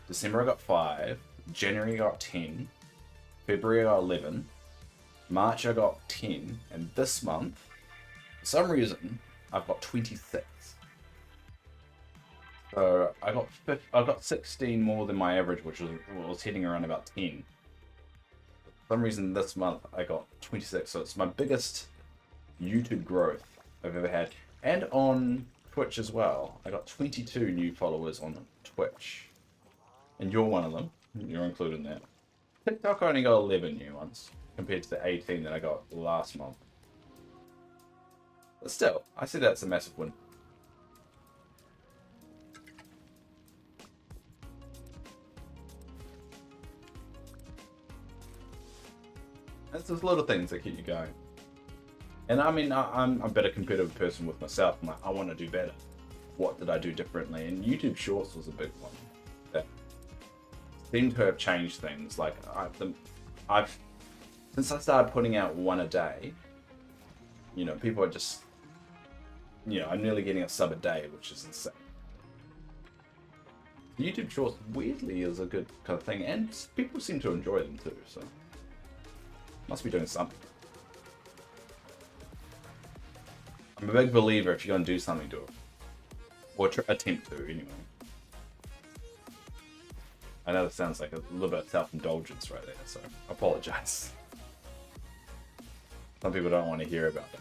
December I got 5, January I got 10, February I got 11, March I got 10, and this month, for some reason, I've got 26. So I got 16 more than my average, which was hitting around about 10. For some reason, this month I got 26, so it's my biggest YouTube growth I've ever had, and on Twitch as well. I got 22 new followers on Twitch, and you're one of them. You're included in that. TikTok only got 11 new ones compared to the 18 that I got last month. But still, I see that's a massive win. It's those little things that keep you going. And I mean, I'm a better competitive person with myself. I'm like, I want to do better. What did I do differently? And YouTube Shorts was a big one that seemed to have changed things. Like, since I started putting out one a day, you know, people are just, you know, I'm nearly getting a sub a day, which is insane. YouTube Shorts weirdly is a good kind of thing, and people seem to enjoy them too. So must be doing something. I'm a big believer if you're gonna do something, do it. Or attempt to, anyway. I know that sounds like a little bit of self-indulgence right there, so I apologize. Some people don't want to hear about it.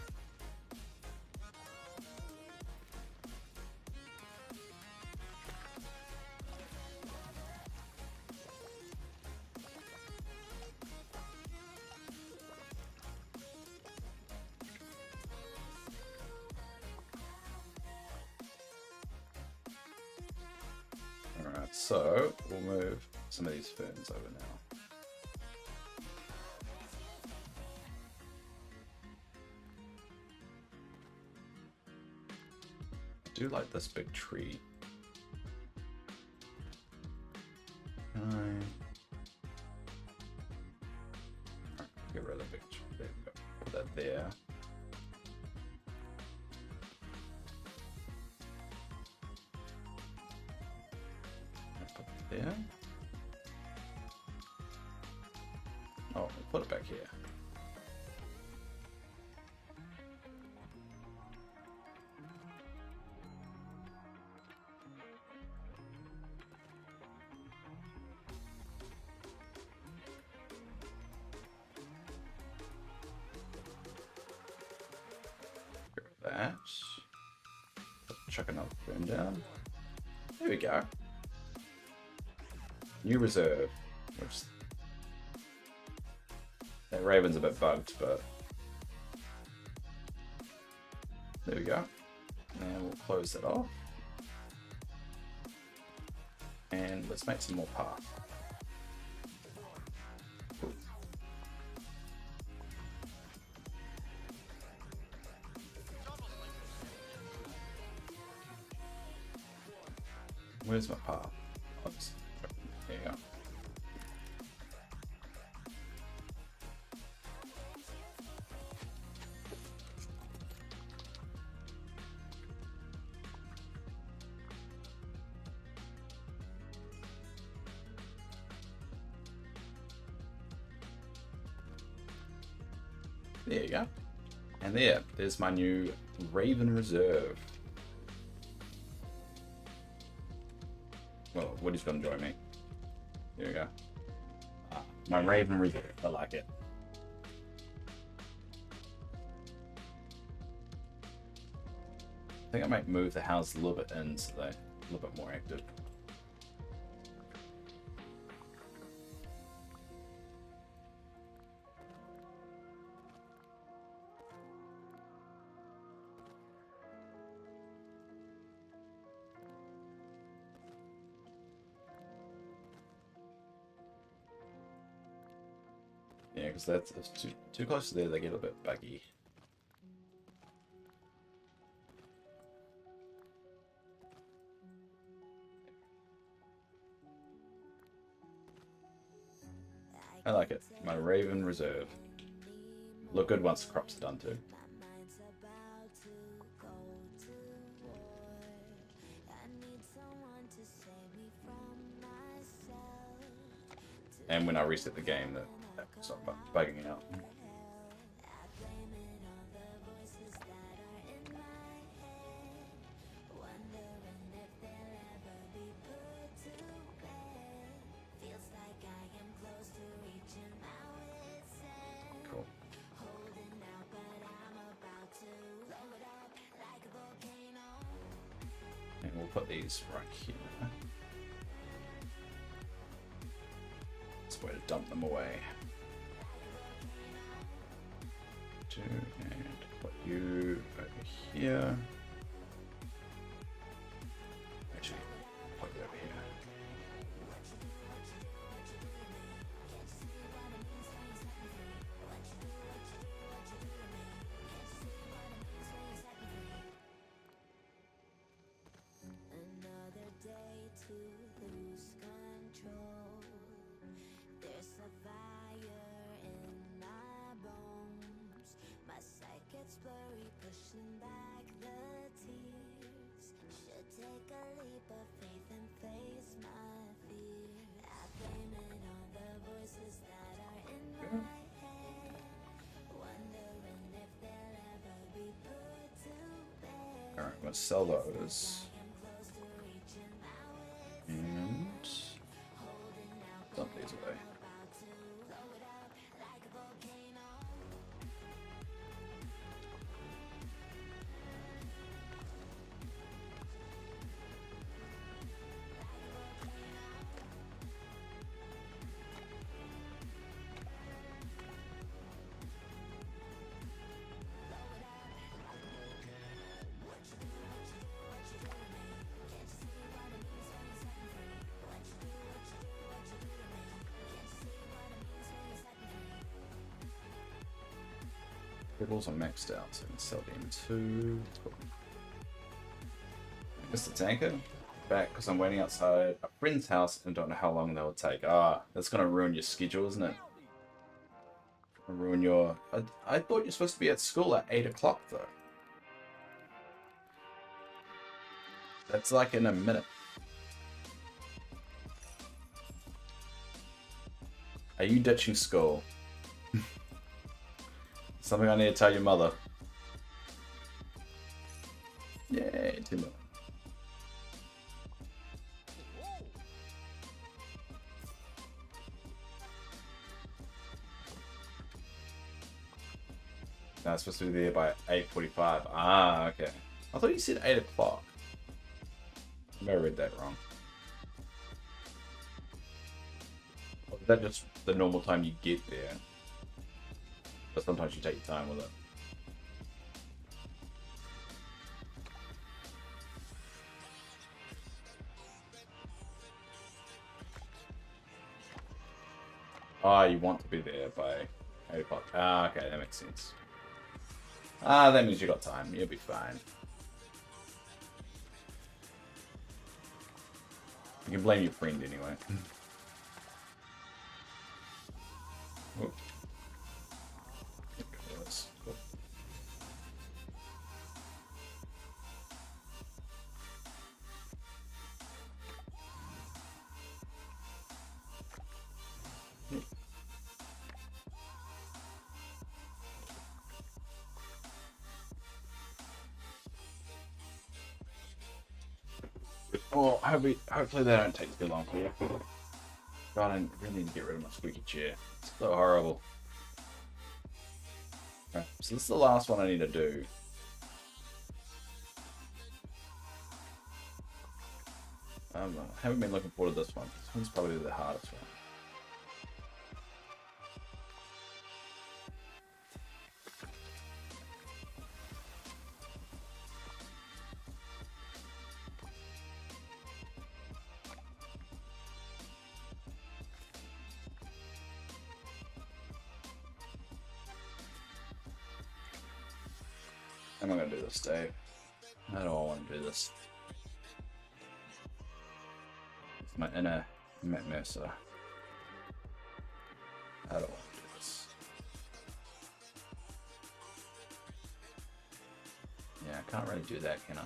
Alright, so we'll move some of these ferns over now. I do like this big tree. Alright, get rid of the big tree. There we go. Put that there. There. Oh, we'll put it back here. Get rid of that. Chuck another fern down. There we go. New reserve. Which that raven's a bit bugged, but there we go. And we'll close that off. And let's make some more path. Where's my path? Oops. There you go. There you go. And there's my new Raven Reserve. Well, Woody's gonna join me. There we go. My Raven Reserve. I like it. I think I might move the house a little bit in so they're a little bit more active. Yeah, because that's too close to there, they get a bit buggy. I like it. My Raven Reserve. Look good once the crops are done too. And when I reset the game, that stop bugging out. Cool. And we'll put these right here. It's a way to dump them away. And put you over here. Actually, put it over here. Another day to lose control. There's a fire in my bones. My sight gets blurry, pushing back the tears. Should take a leap of faith and face my fear. I blame it on the voices that are in my head, wondering if they'll ever be put to Alright, I'm gonna sell those. And dump these away. Ripples are maxed out, so I can sell them too. Mr. Tanker, back because I'm waiting outside a friend's house and don't know how long that will take. Ah, that's gonna ruin your schedule, isn't it? Ruin your. I thought you're supposed to be at school at 8 o'clock though. That's like in a minute. Are you ditching school? Something I need to tell your mother. Yay, 2 million. No, it's supposed to be there by 8:45. Ah, okay. I thought you said 8 o'clock. I may have read that wrong. Or is that just the normal time you get there? But sometimes you take your time with it. Ah, you want to be there by 8 o'clock. Ah, okay, that makes sense. Ah, that means you got time. You'll be fine. You can blame your friend anyway. Oh. Cool. Well, hopefully they don't take too long for you. God, I really need to get rid of my squeaky chair. It's so horrible. Right, so this is the last one I need to do. I haven't been looking forward to this one. This one's probably the hardest one. How am I going to do this, Dave? How do I want to do this? It's my inner Matt Mercer. How do I want to do this? Yeah, I can't really do that, can I?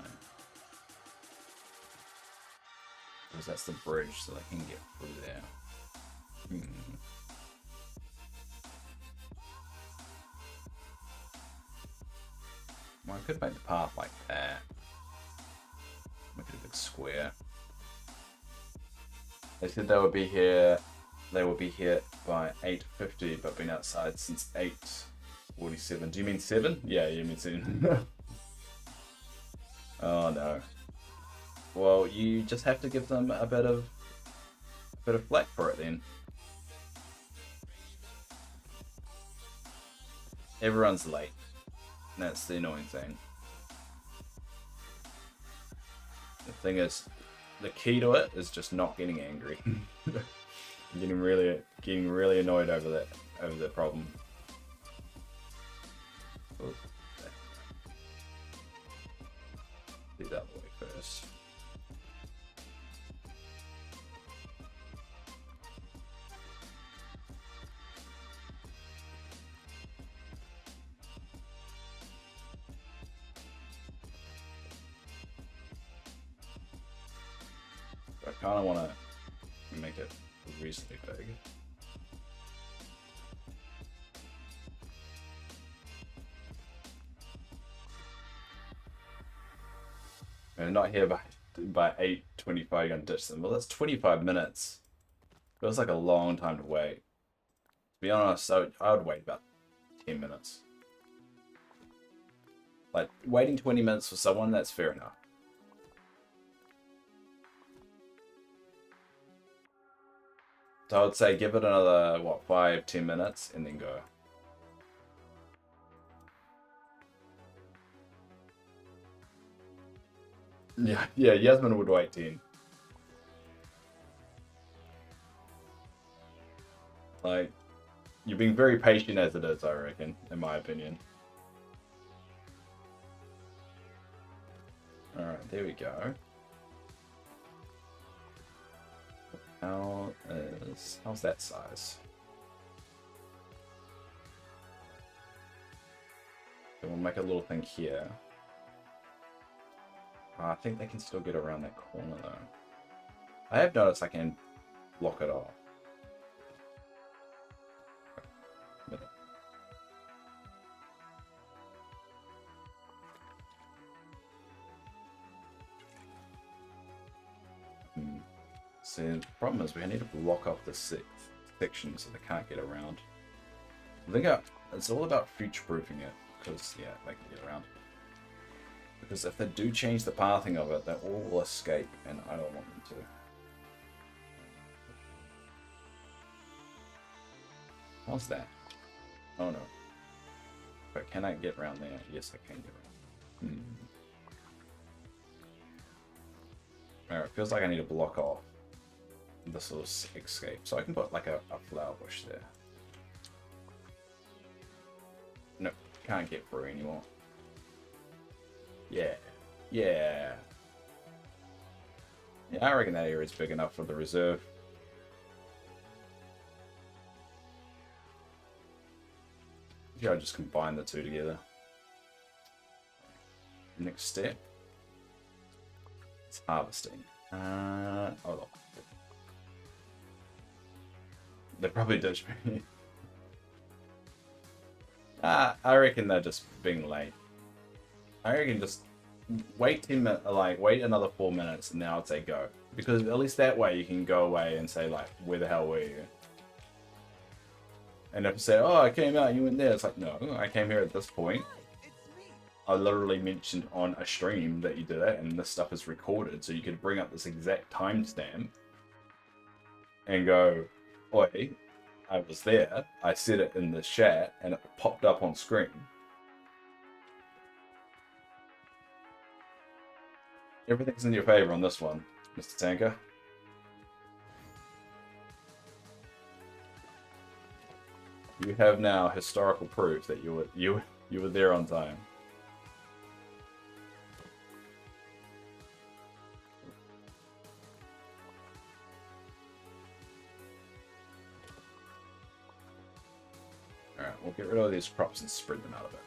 Because that's the bridge, so I can get through there. Well, I could make the path like that. Make it a big square. They said they would be here. They will be here by 8:50, but been outside since 8:47. Do you mean 7? Yeah, you mean 7. Oh no. Well, you just have to give them a bit of flack for it then. Everyone's late. That's the annoying thing. The thing is, the key to it is just not getting angry. getting really annoyed over that problem. Oh, do that way first. I kind of want to make it reasonably big. We're not here by 8:25. You're gonna ditch them. Well, that's 25 minutes. Feels like a long time to wait. To be honest, I would wait about 10 minutes. Like, waiting 20 minutes for someone, that's fair enough. So I would say give it another, what, 5-10 minutes, and then go. Yeah, Yasmin would wait 10. Like, you're being very patient as it is, I reckon, in my opinion. Alright, there we go. How's that size? So we'll make a little thing here. I think they can still get around that corner though. I have noticed I can block it off. So the problem is we need to block off the section so they can't get around. I think it's all about future-proofing it, because yeah, they can get around. Because if they do change the pathing of it, they all will escape, and I don't want them to. How's that? Oh no. But can I get around there? Yes, I can get around. Alright, feels like I need to block off this little escape. So I can put like a flower bush there. Nope, can't get through anymore. Yeah. Yeah, I reckon that area is big enough for the reserve. Yeah, I'll just combine the two together. Next step. It's harvesting. Hold on. They probably ditched me. I reckon they're just being late. I reckon just wait 10 minutes, like wait another 4 minutes, and then I'd say go. Because at least that way you can go away and say like, where the hell were you? And if you say, oh, I came out, you went there, it's like, no, I came here at this point. I literally mentioned on a stream that you did it, and this stuff is recorded, so you could bring up this exact timestamp and go, oi, I was there, I said it in the chat, and it popped up on screen. Everything's in your favor on this one, Mr. Tanker. You have now historical proof that you were there on time. Alright, we'll get rid of these crops and spread them out a bit.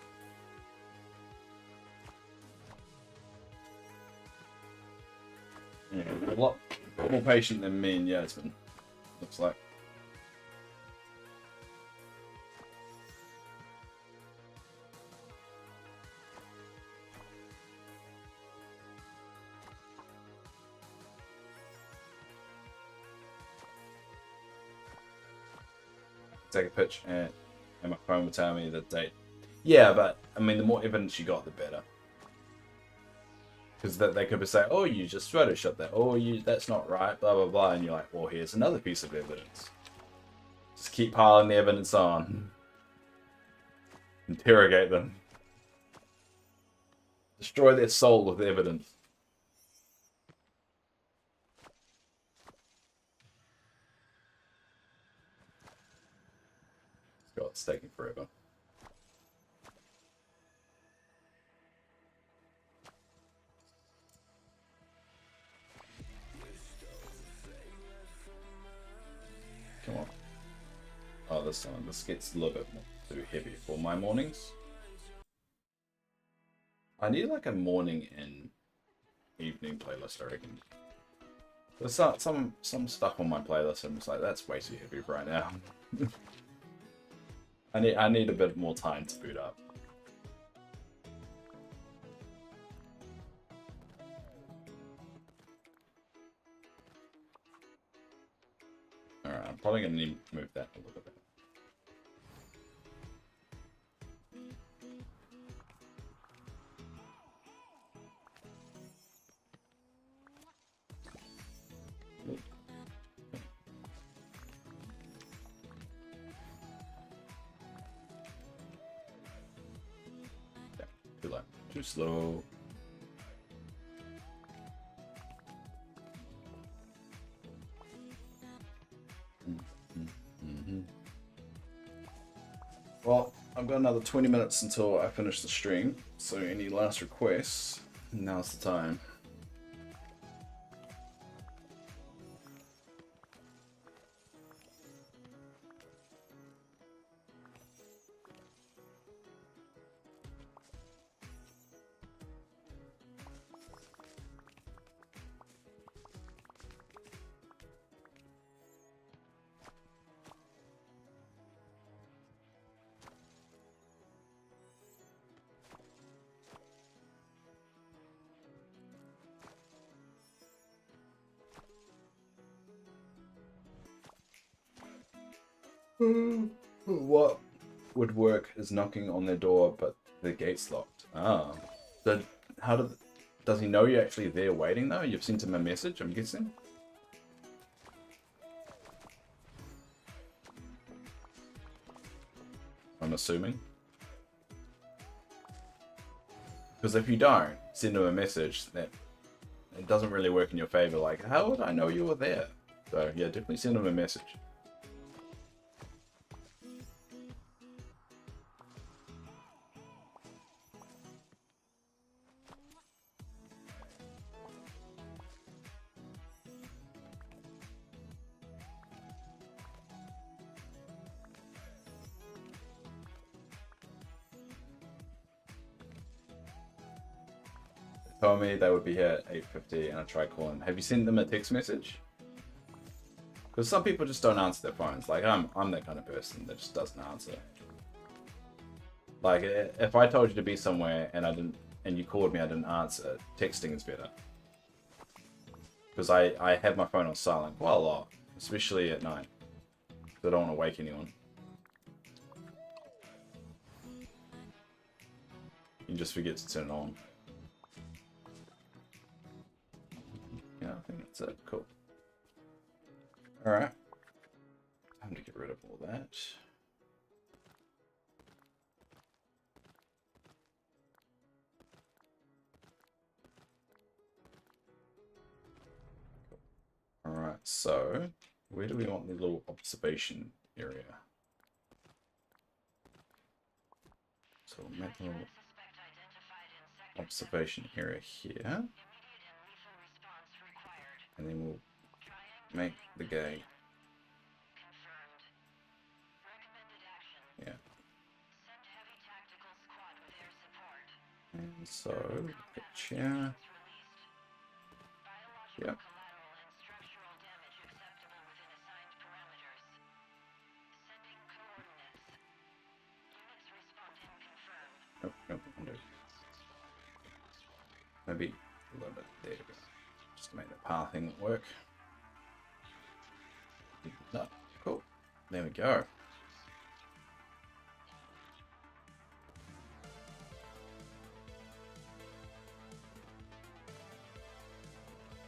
Yeah, a lot more patient than me and Yasmin, looks like. Take a pitch and my phone will tell me the date. Yeah, but I mean, the more evidence you got, the better. Because they could be saying, "Oh, you just photoshopped that. Oh, that's not right." Blah blah blah, and you're like, "Well, here's another piece of evidence." Just keep piling the evidence on. Interrogate them. Destroy their soul with evidence. God, it's taking forever. Come on. Oh, this gets a little bit more too heavy for my mornings. I need like a morning and evening playlist, I reckon. There's some stuff on my playlist and it's like, that's way too heavy right now. I need a bit more time to boot up. Alright, I'm probably gonna need to move that a little bit. Yeah, too low. Too slow. Well, I've got another 20 minutes until I finish the stream, so any last requests, now's the time. What would work is knocking on their door, but the gate's locked. Ah. Does he know you're actually there waiting though? You've sent him a message, I'm guessing? I'm assuming. Because if you don't send him a message, that it doesn't really work in your favor. Like, how would I know you were there? So yeah, definitely send him a message. Told me they would be here at 8:50 and I tried calling. Have you sent them a text message? Because some people just don't answer their phones. Like I'm that kind of person that just doesn't answer. Like if I told you to be somewhere and you called me, I didn't answer. Texting is better. Because I have my phone on silent quite a lot, especially at night. I don't want to wake anyone. You just forget to turn it on. Yeah, I think that's it. Cool. Alright. Time to get rid of all that. Alright, so where do we want the little observation area? So we'll make a little observation area here. And then we'll make the gate. Yeah. And so, chair. Yep. Nope, undo. Maybe a little bit there. Just to make the pathing work. No, cool. There we go.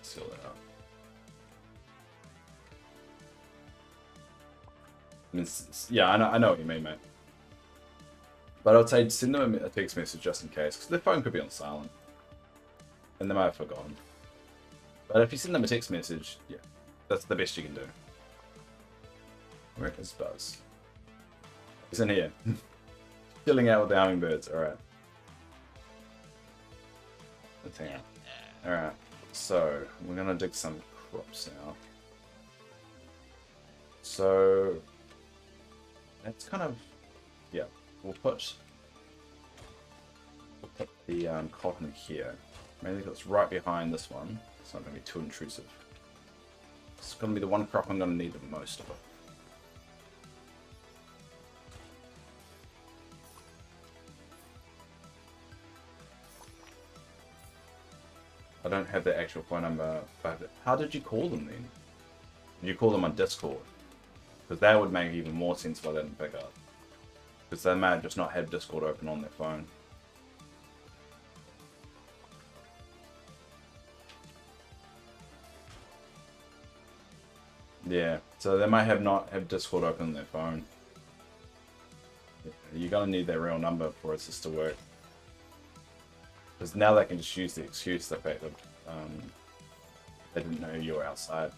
Seal that up. Yeah, I know what you mean, mate. But I would say send them a text message just in case, because their phone could be on silent. And they might have forgotten. But if you send them a text message, yeah, that's the best you can do. Where is Buzz? He's in here. Chilling out with the hummingbirds, alright. Let's hang out. Alright, so we're gonna dig some crops now. So that's kind of, yeah, we'll put the cotton here. Maybe that's right behind this one. It's not going to be too intrusive. It's going to be the one crop I'm going to need the most of it. I don't have the actual phone number, but how did you call them then? Did you call them on Discord? Because that would make even more sense why they didn't pick up. Because they might just not have Discord open on their phone. Yeah, so they might not have Discord open on their phone. You're gonna need their real number for it just to work. Because now they can just use the excuse, the fact that they didn't know you were outside.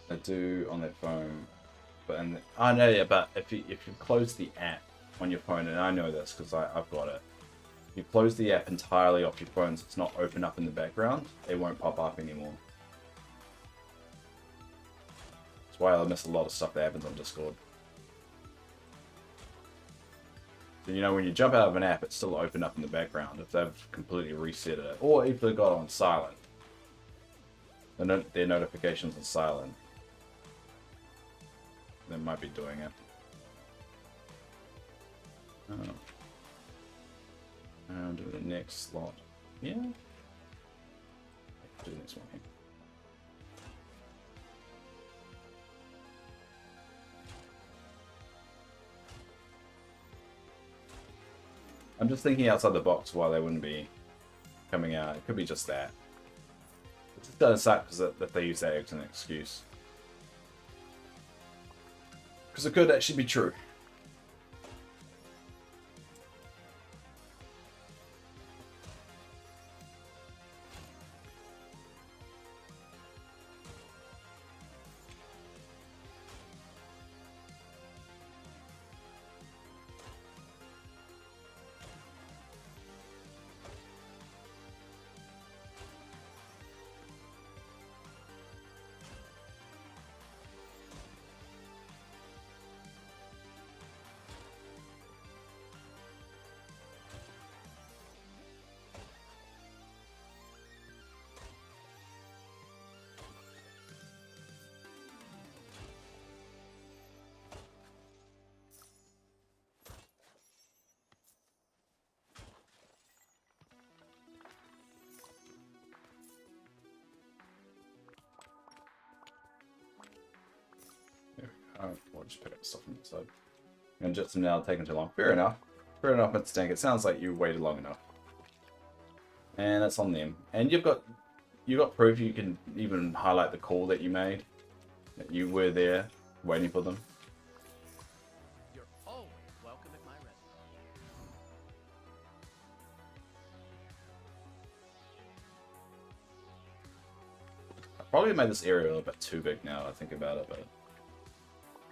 They do on their phone, but I know, yeah, but if you close the app on your phone, and I know this because I've got it, if you close the app entirely off your phone so it's not open up in the background, it won't pop up anymore. That's why I miss a lot of stuff that happens on Discord. You know, when you jump out of an app, it's still open up in the background if they've completely reset it, or if they've got it on silent. Their notifications on silent. They might be doing it. Oh. I'll do the next slot. Yeah. Do the next one here. I'm just thinking outside the box why they wouldn't be coming out. It could be just that. It just doesn't suck that they use that as an excuse. Because it could actually be true. I'll just pick up stuff from the side. And just now taking too long. Fair enough. Fair enough, Mr. Stank. It sounds like you waited long enough. And that's on them. And you've got proof. You can even highlight the call that you made. That you were there waiting for them. You're always welcome at my restaurant. I probably made this area a little bit too big now. I think about it, but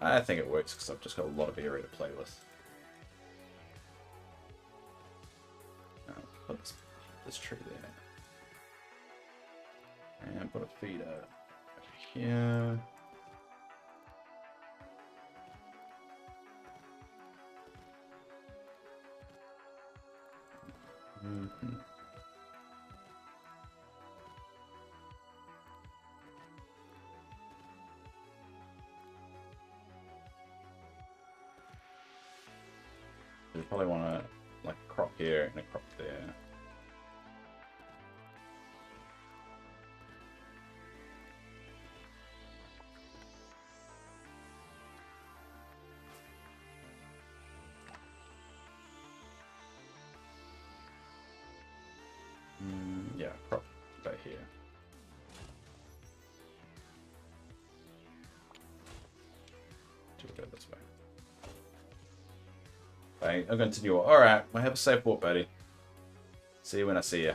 I think it works because I've just got a lot of area to play with. Put this tree there. And put a feeder over here. Mm-hmm. You probably want to like crop here and a crop there. Yeah, crop about here. Just go this way. I'm going to continue. Alright, well, have a safe walk, buddy. See you when I see you.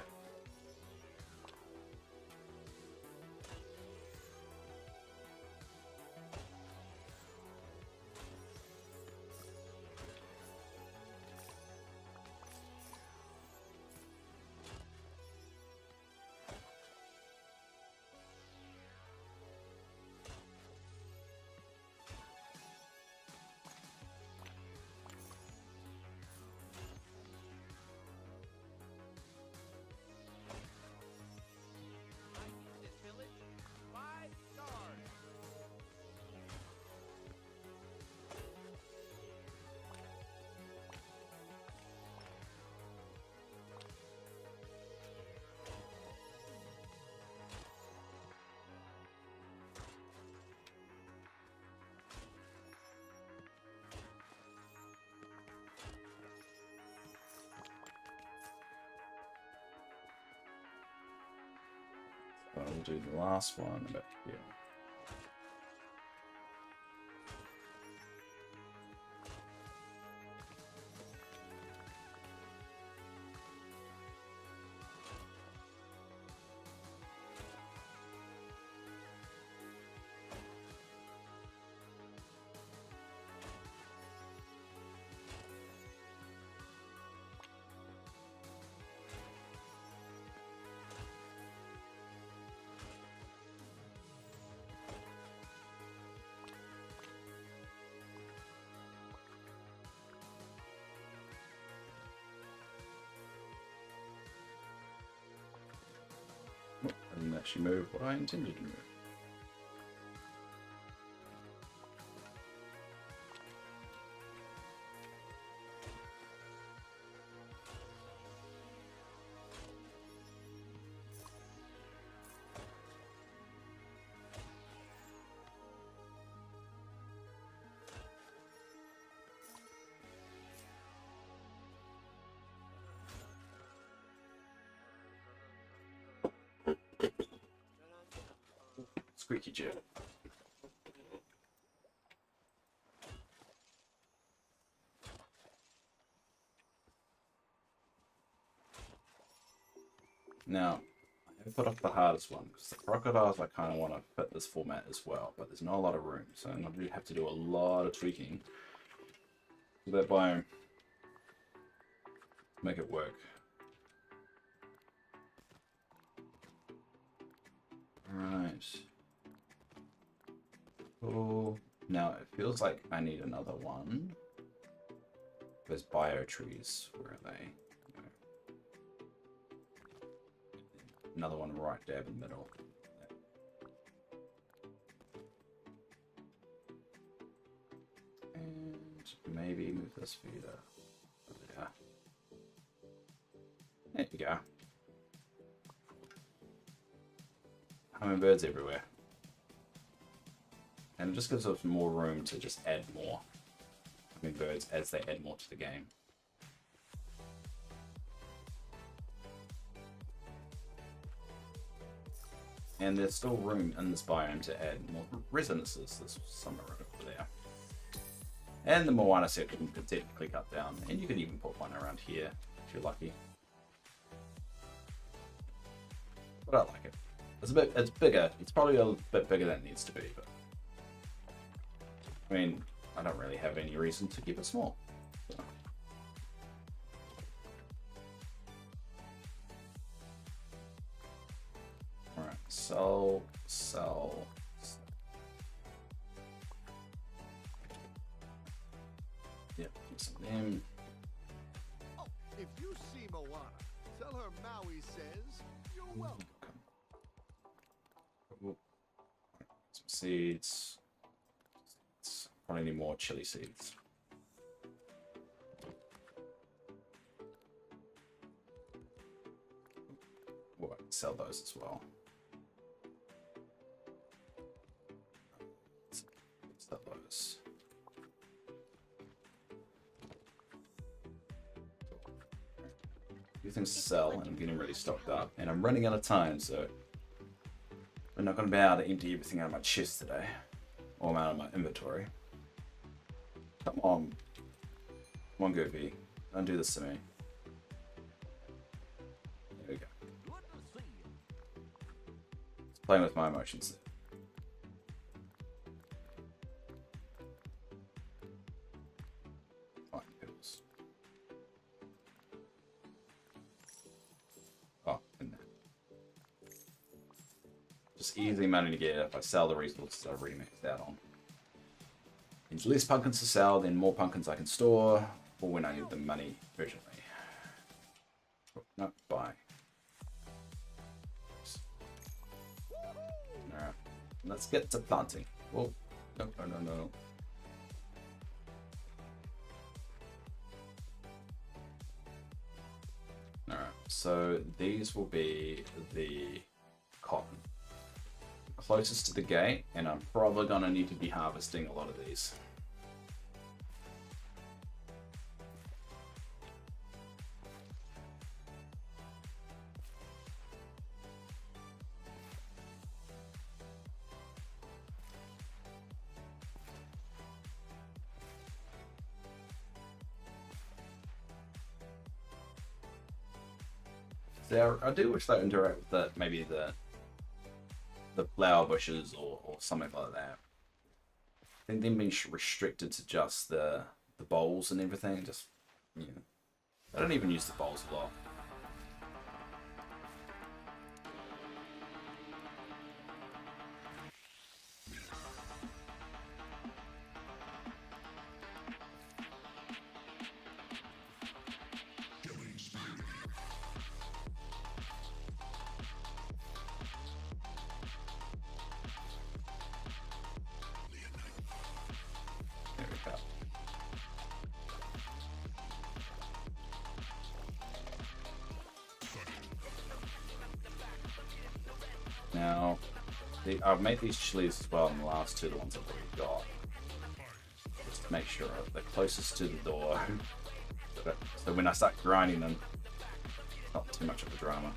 do the last one about here. I didn't actually move what I intended to move. Squeaky chair. Now, I have put up the hardest one because the crocodiles I kind of want to fit this format as well, but there's not a lot of room, so I'm going to have to do a lot of tweaking to that biome to make it work. Right. Oh, now it feels like I need another one. There's bio trees. Where are they? Another one right there in the middle. And maybe move this feeder over there. There you go. Hummingbirds everywhere. And it just gives us more room to just add more hummingbirds as they add more to the game. And there's still room in this biome to add more residences. There's some right over there. And the Moana section can technically cut down. And you can even put one around here if you're lucky. But I like it. It's bigger. It's probably a bit bigger than it needs to be, but I mean, I don't really have any reason to keep it small. So. Alright, sell. Yep, some of them. Oh, if you see Moana, tell her Maui says you're welcome. Some seeds. Probably need more chili seeds. Well, I can sell those as well. Sell those. A few things to sell, and I'm getting really stocked up, and I'm running out of time, so I'm not going to be able to empty everything out of my chest today, or out of my inventory. Come on. Come on, Goofy. Don't do this to me. There we go. Just playing with my emotions there. Fine, pills. Oh, in there. Just easy money to get if I sell the resources I've already maxed out on. Means less pumpkins to sell, then more pumpkins I can store, or when I need the money urgently. Oh, no, buy. Alright, let's get to planting. Whoa, no. Alright, so these will be the cotton. Closest to the gate, and I'm probably gonna need to be harvesting a lot of these. So I do wish they would interact with maybe the flower bushes or something like that. I think them being restricted to just the bowls and everything, just, you know. I don't even use the bowls a lot. There we go. Now, I've made these chilies as well in the last two, the ones I've already got. Just to make sure they're closest to the door. So when I start grinding them, it's not too much of a drama.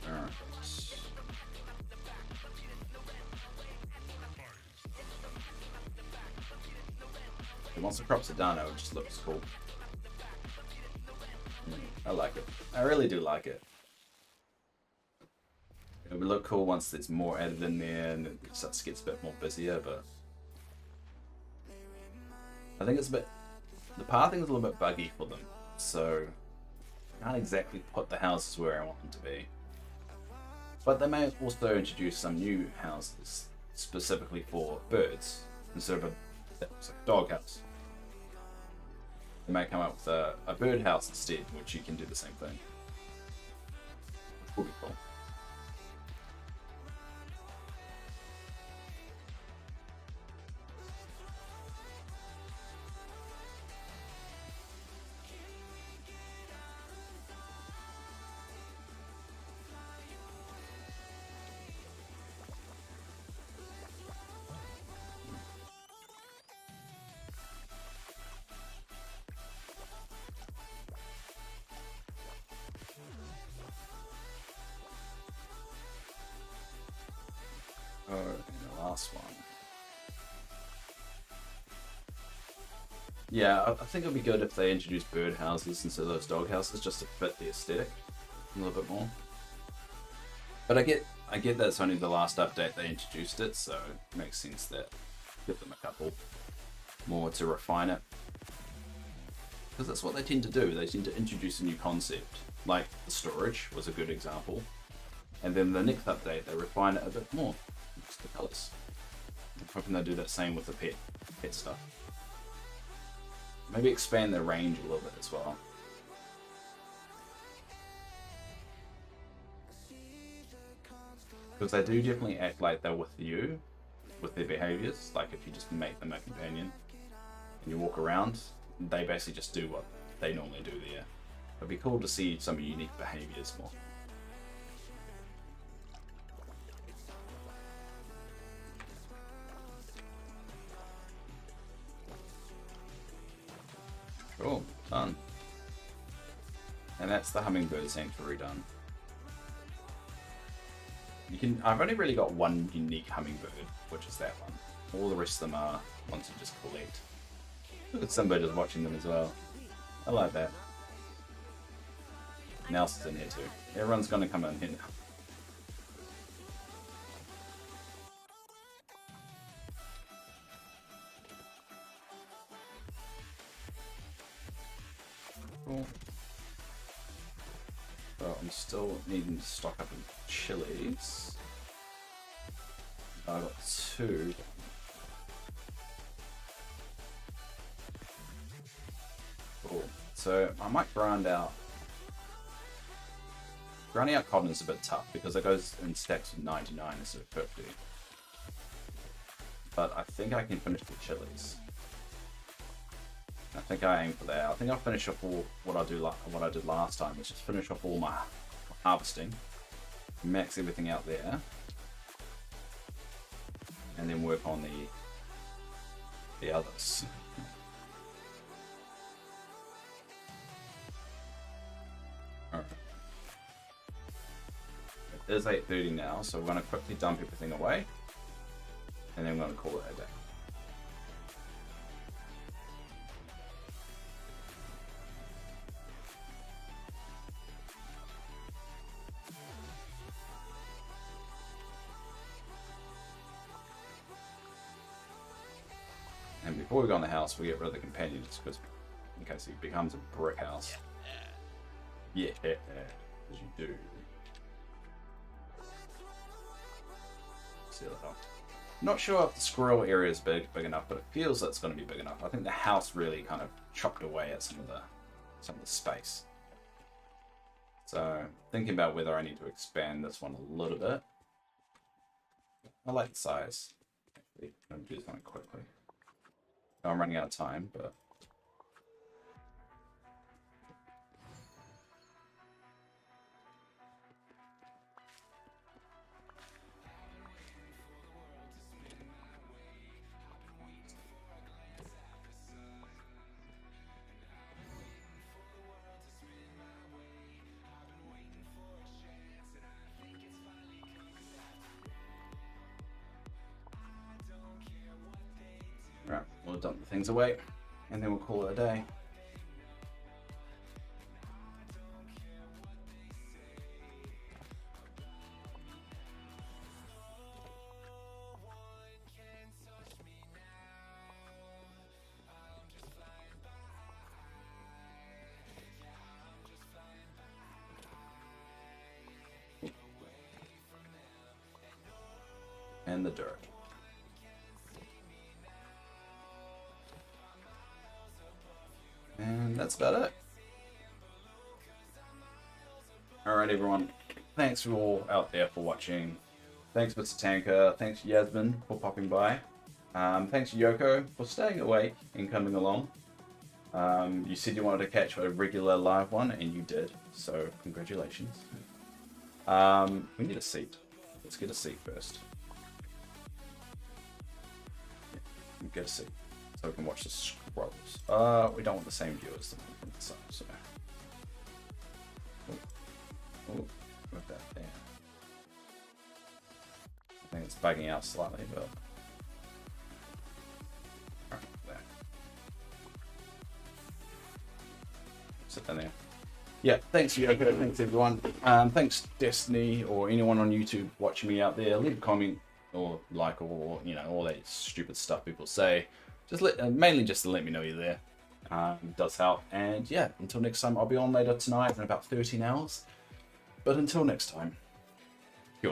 Alright. And once the crops are done, it just looks cool. I like it. I really do like it. It would look cool once there's more added in there and it starts to get a bit more busier, but I think it's a bit, the pathing is a little bit buggy for them, so I can't exactly put the houses where I want them to be. But they may also introduce some new houses specifically for birds instead of a dog house. They may come up with a bird house instead, which you can do the same thing. Which will be cool. And the last one. Yeah, I think it would be good if they introduced bird houses instead of those dog houses, just to fit the aesthetic a little bit more. But I get that it's only the last update they introduced it, so it makes sense that give them a couple more to refine it. Because that's what they tend to do. They tend to introduce a new concept, like the storage was a good example. And then the next update, they refine it a bit more. Just the colours. I'm hoping they do that same with the pet stuff. Maybe expand their range a little bit as well. Because they do definitely act like they're with you, with their behaviours. Like if you just make them a companion and you walk around, they basically just do what they normally do there. It'd be cool to see some unique behaviours more. Cool, done. And that's the hummingbird sanctuary done. I've only really got one unique hummingbird, which is that one. All the rest of them are ones you just collect. Look at somebody just watching them as well. I like that. Nelson's in here too. Everyone's gonna come in here now. Cool. So I'm still needing to stock up on chilies. I got 2. So I might grind out. Grinding out cotton is a bit tough because it goes in stacks of 99 instead of 50. But I think I can finish the chilies. I think I aim for that. I think I'll finish off all what I did last time, which is finish off all my harvesting, max everything out there, and then work on the others. Alright. It is 8:30 now, so we're going to quickly dump everything away, and then we're going to call it a day. And before we go in the house, we get rid of the companion just because, in case he becomes a brick house. Yeah, as you do. See that. Not sure if the squirrel area is big enough, but it feels that it's going to be big enough. I think the house really kind of chopped away at some of the space. So thinking about whether I need to expand this one a little bit. I like the size. Actually, I'm going to do something quickly. I'm running out of time, but right, we'll dump the things away, and then we'll call it a day. And the dirt. And that's about it. Alright everyone, thanks for all out there for watching. Thanks Mr. Tanker, thanks Yasmin for popping by. Thanks Yoko for staying awake and coming along. You said you wanted to catch a regular live one and you did, so congratulations. We need a seat. Let's get a seat first. Yeah, get a seat. So we can watch the scrolls. We don't want the same viewers from the side, so. Oh, put that there. I think it's bugging out slightly, but. Alright, there. Sit down there. Yeah, thanks Yoko, thanks everyone. Thanks Destiny or anyone on YouTube watching me out there. Leave a comment or like or all that stupid stuff people say. Just mainly just to let me know you're there. It does help. And yeah, until next time, I'll be on later tonight in about 13 hours. But until next time.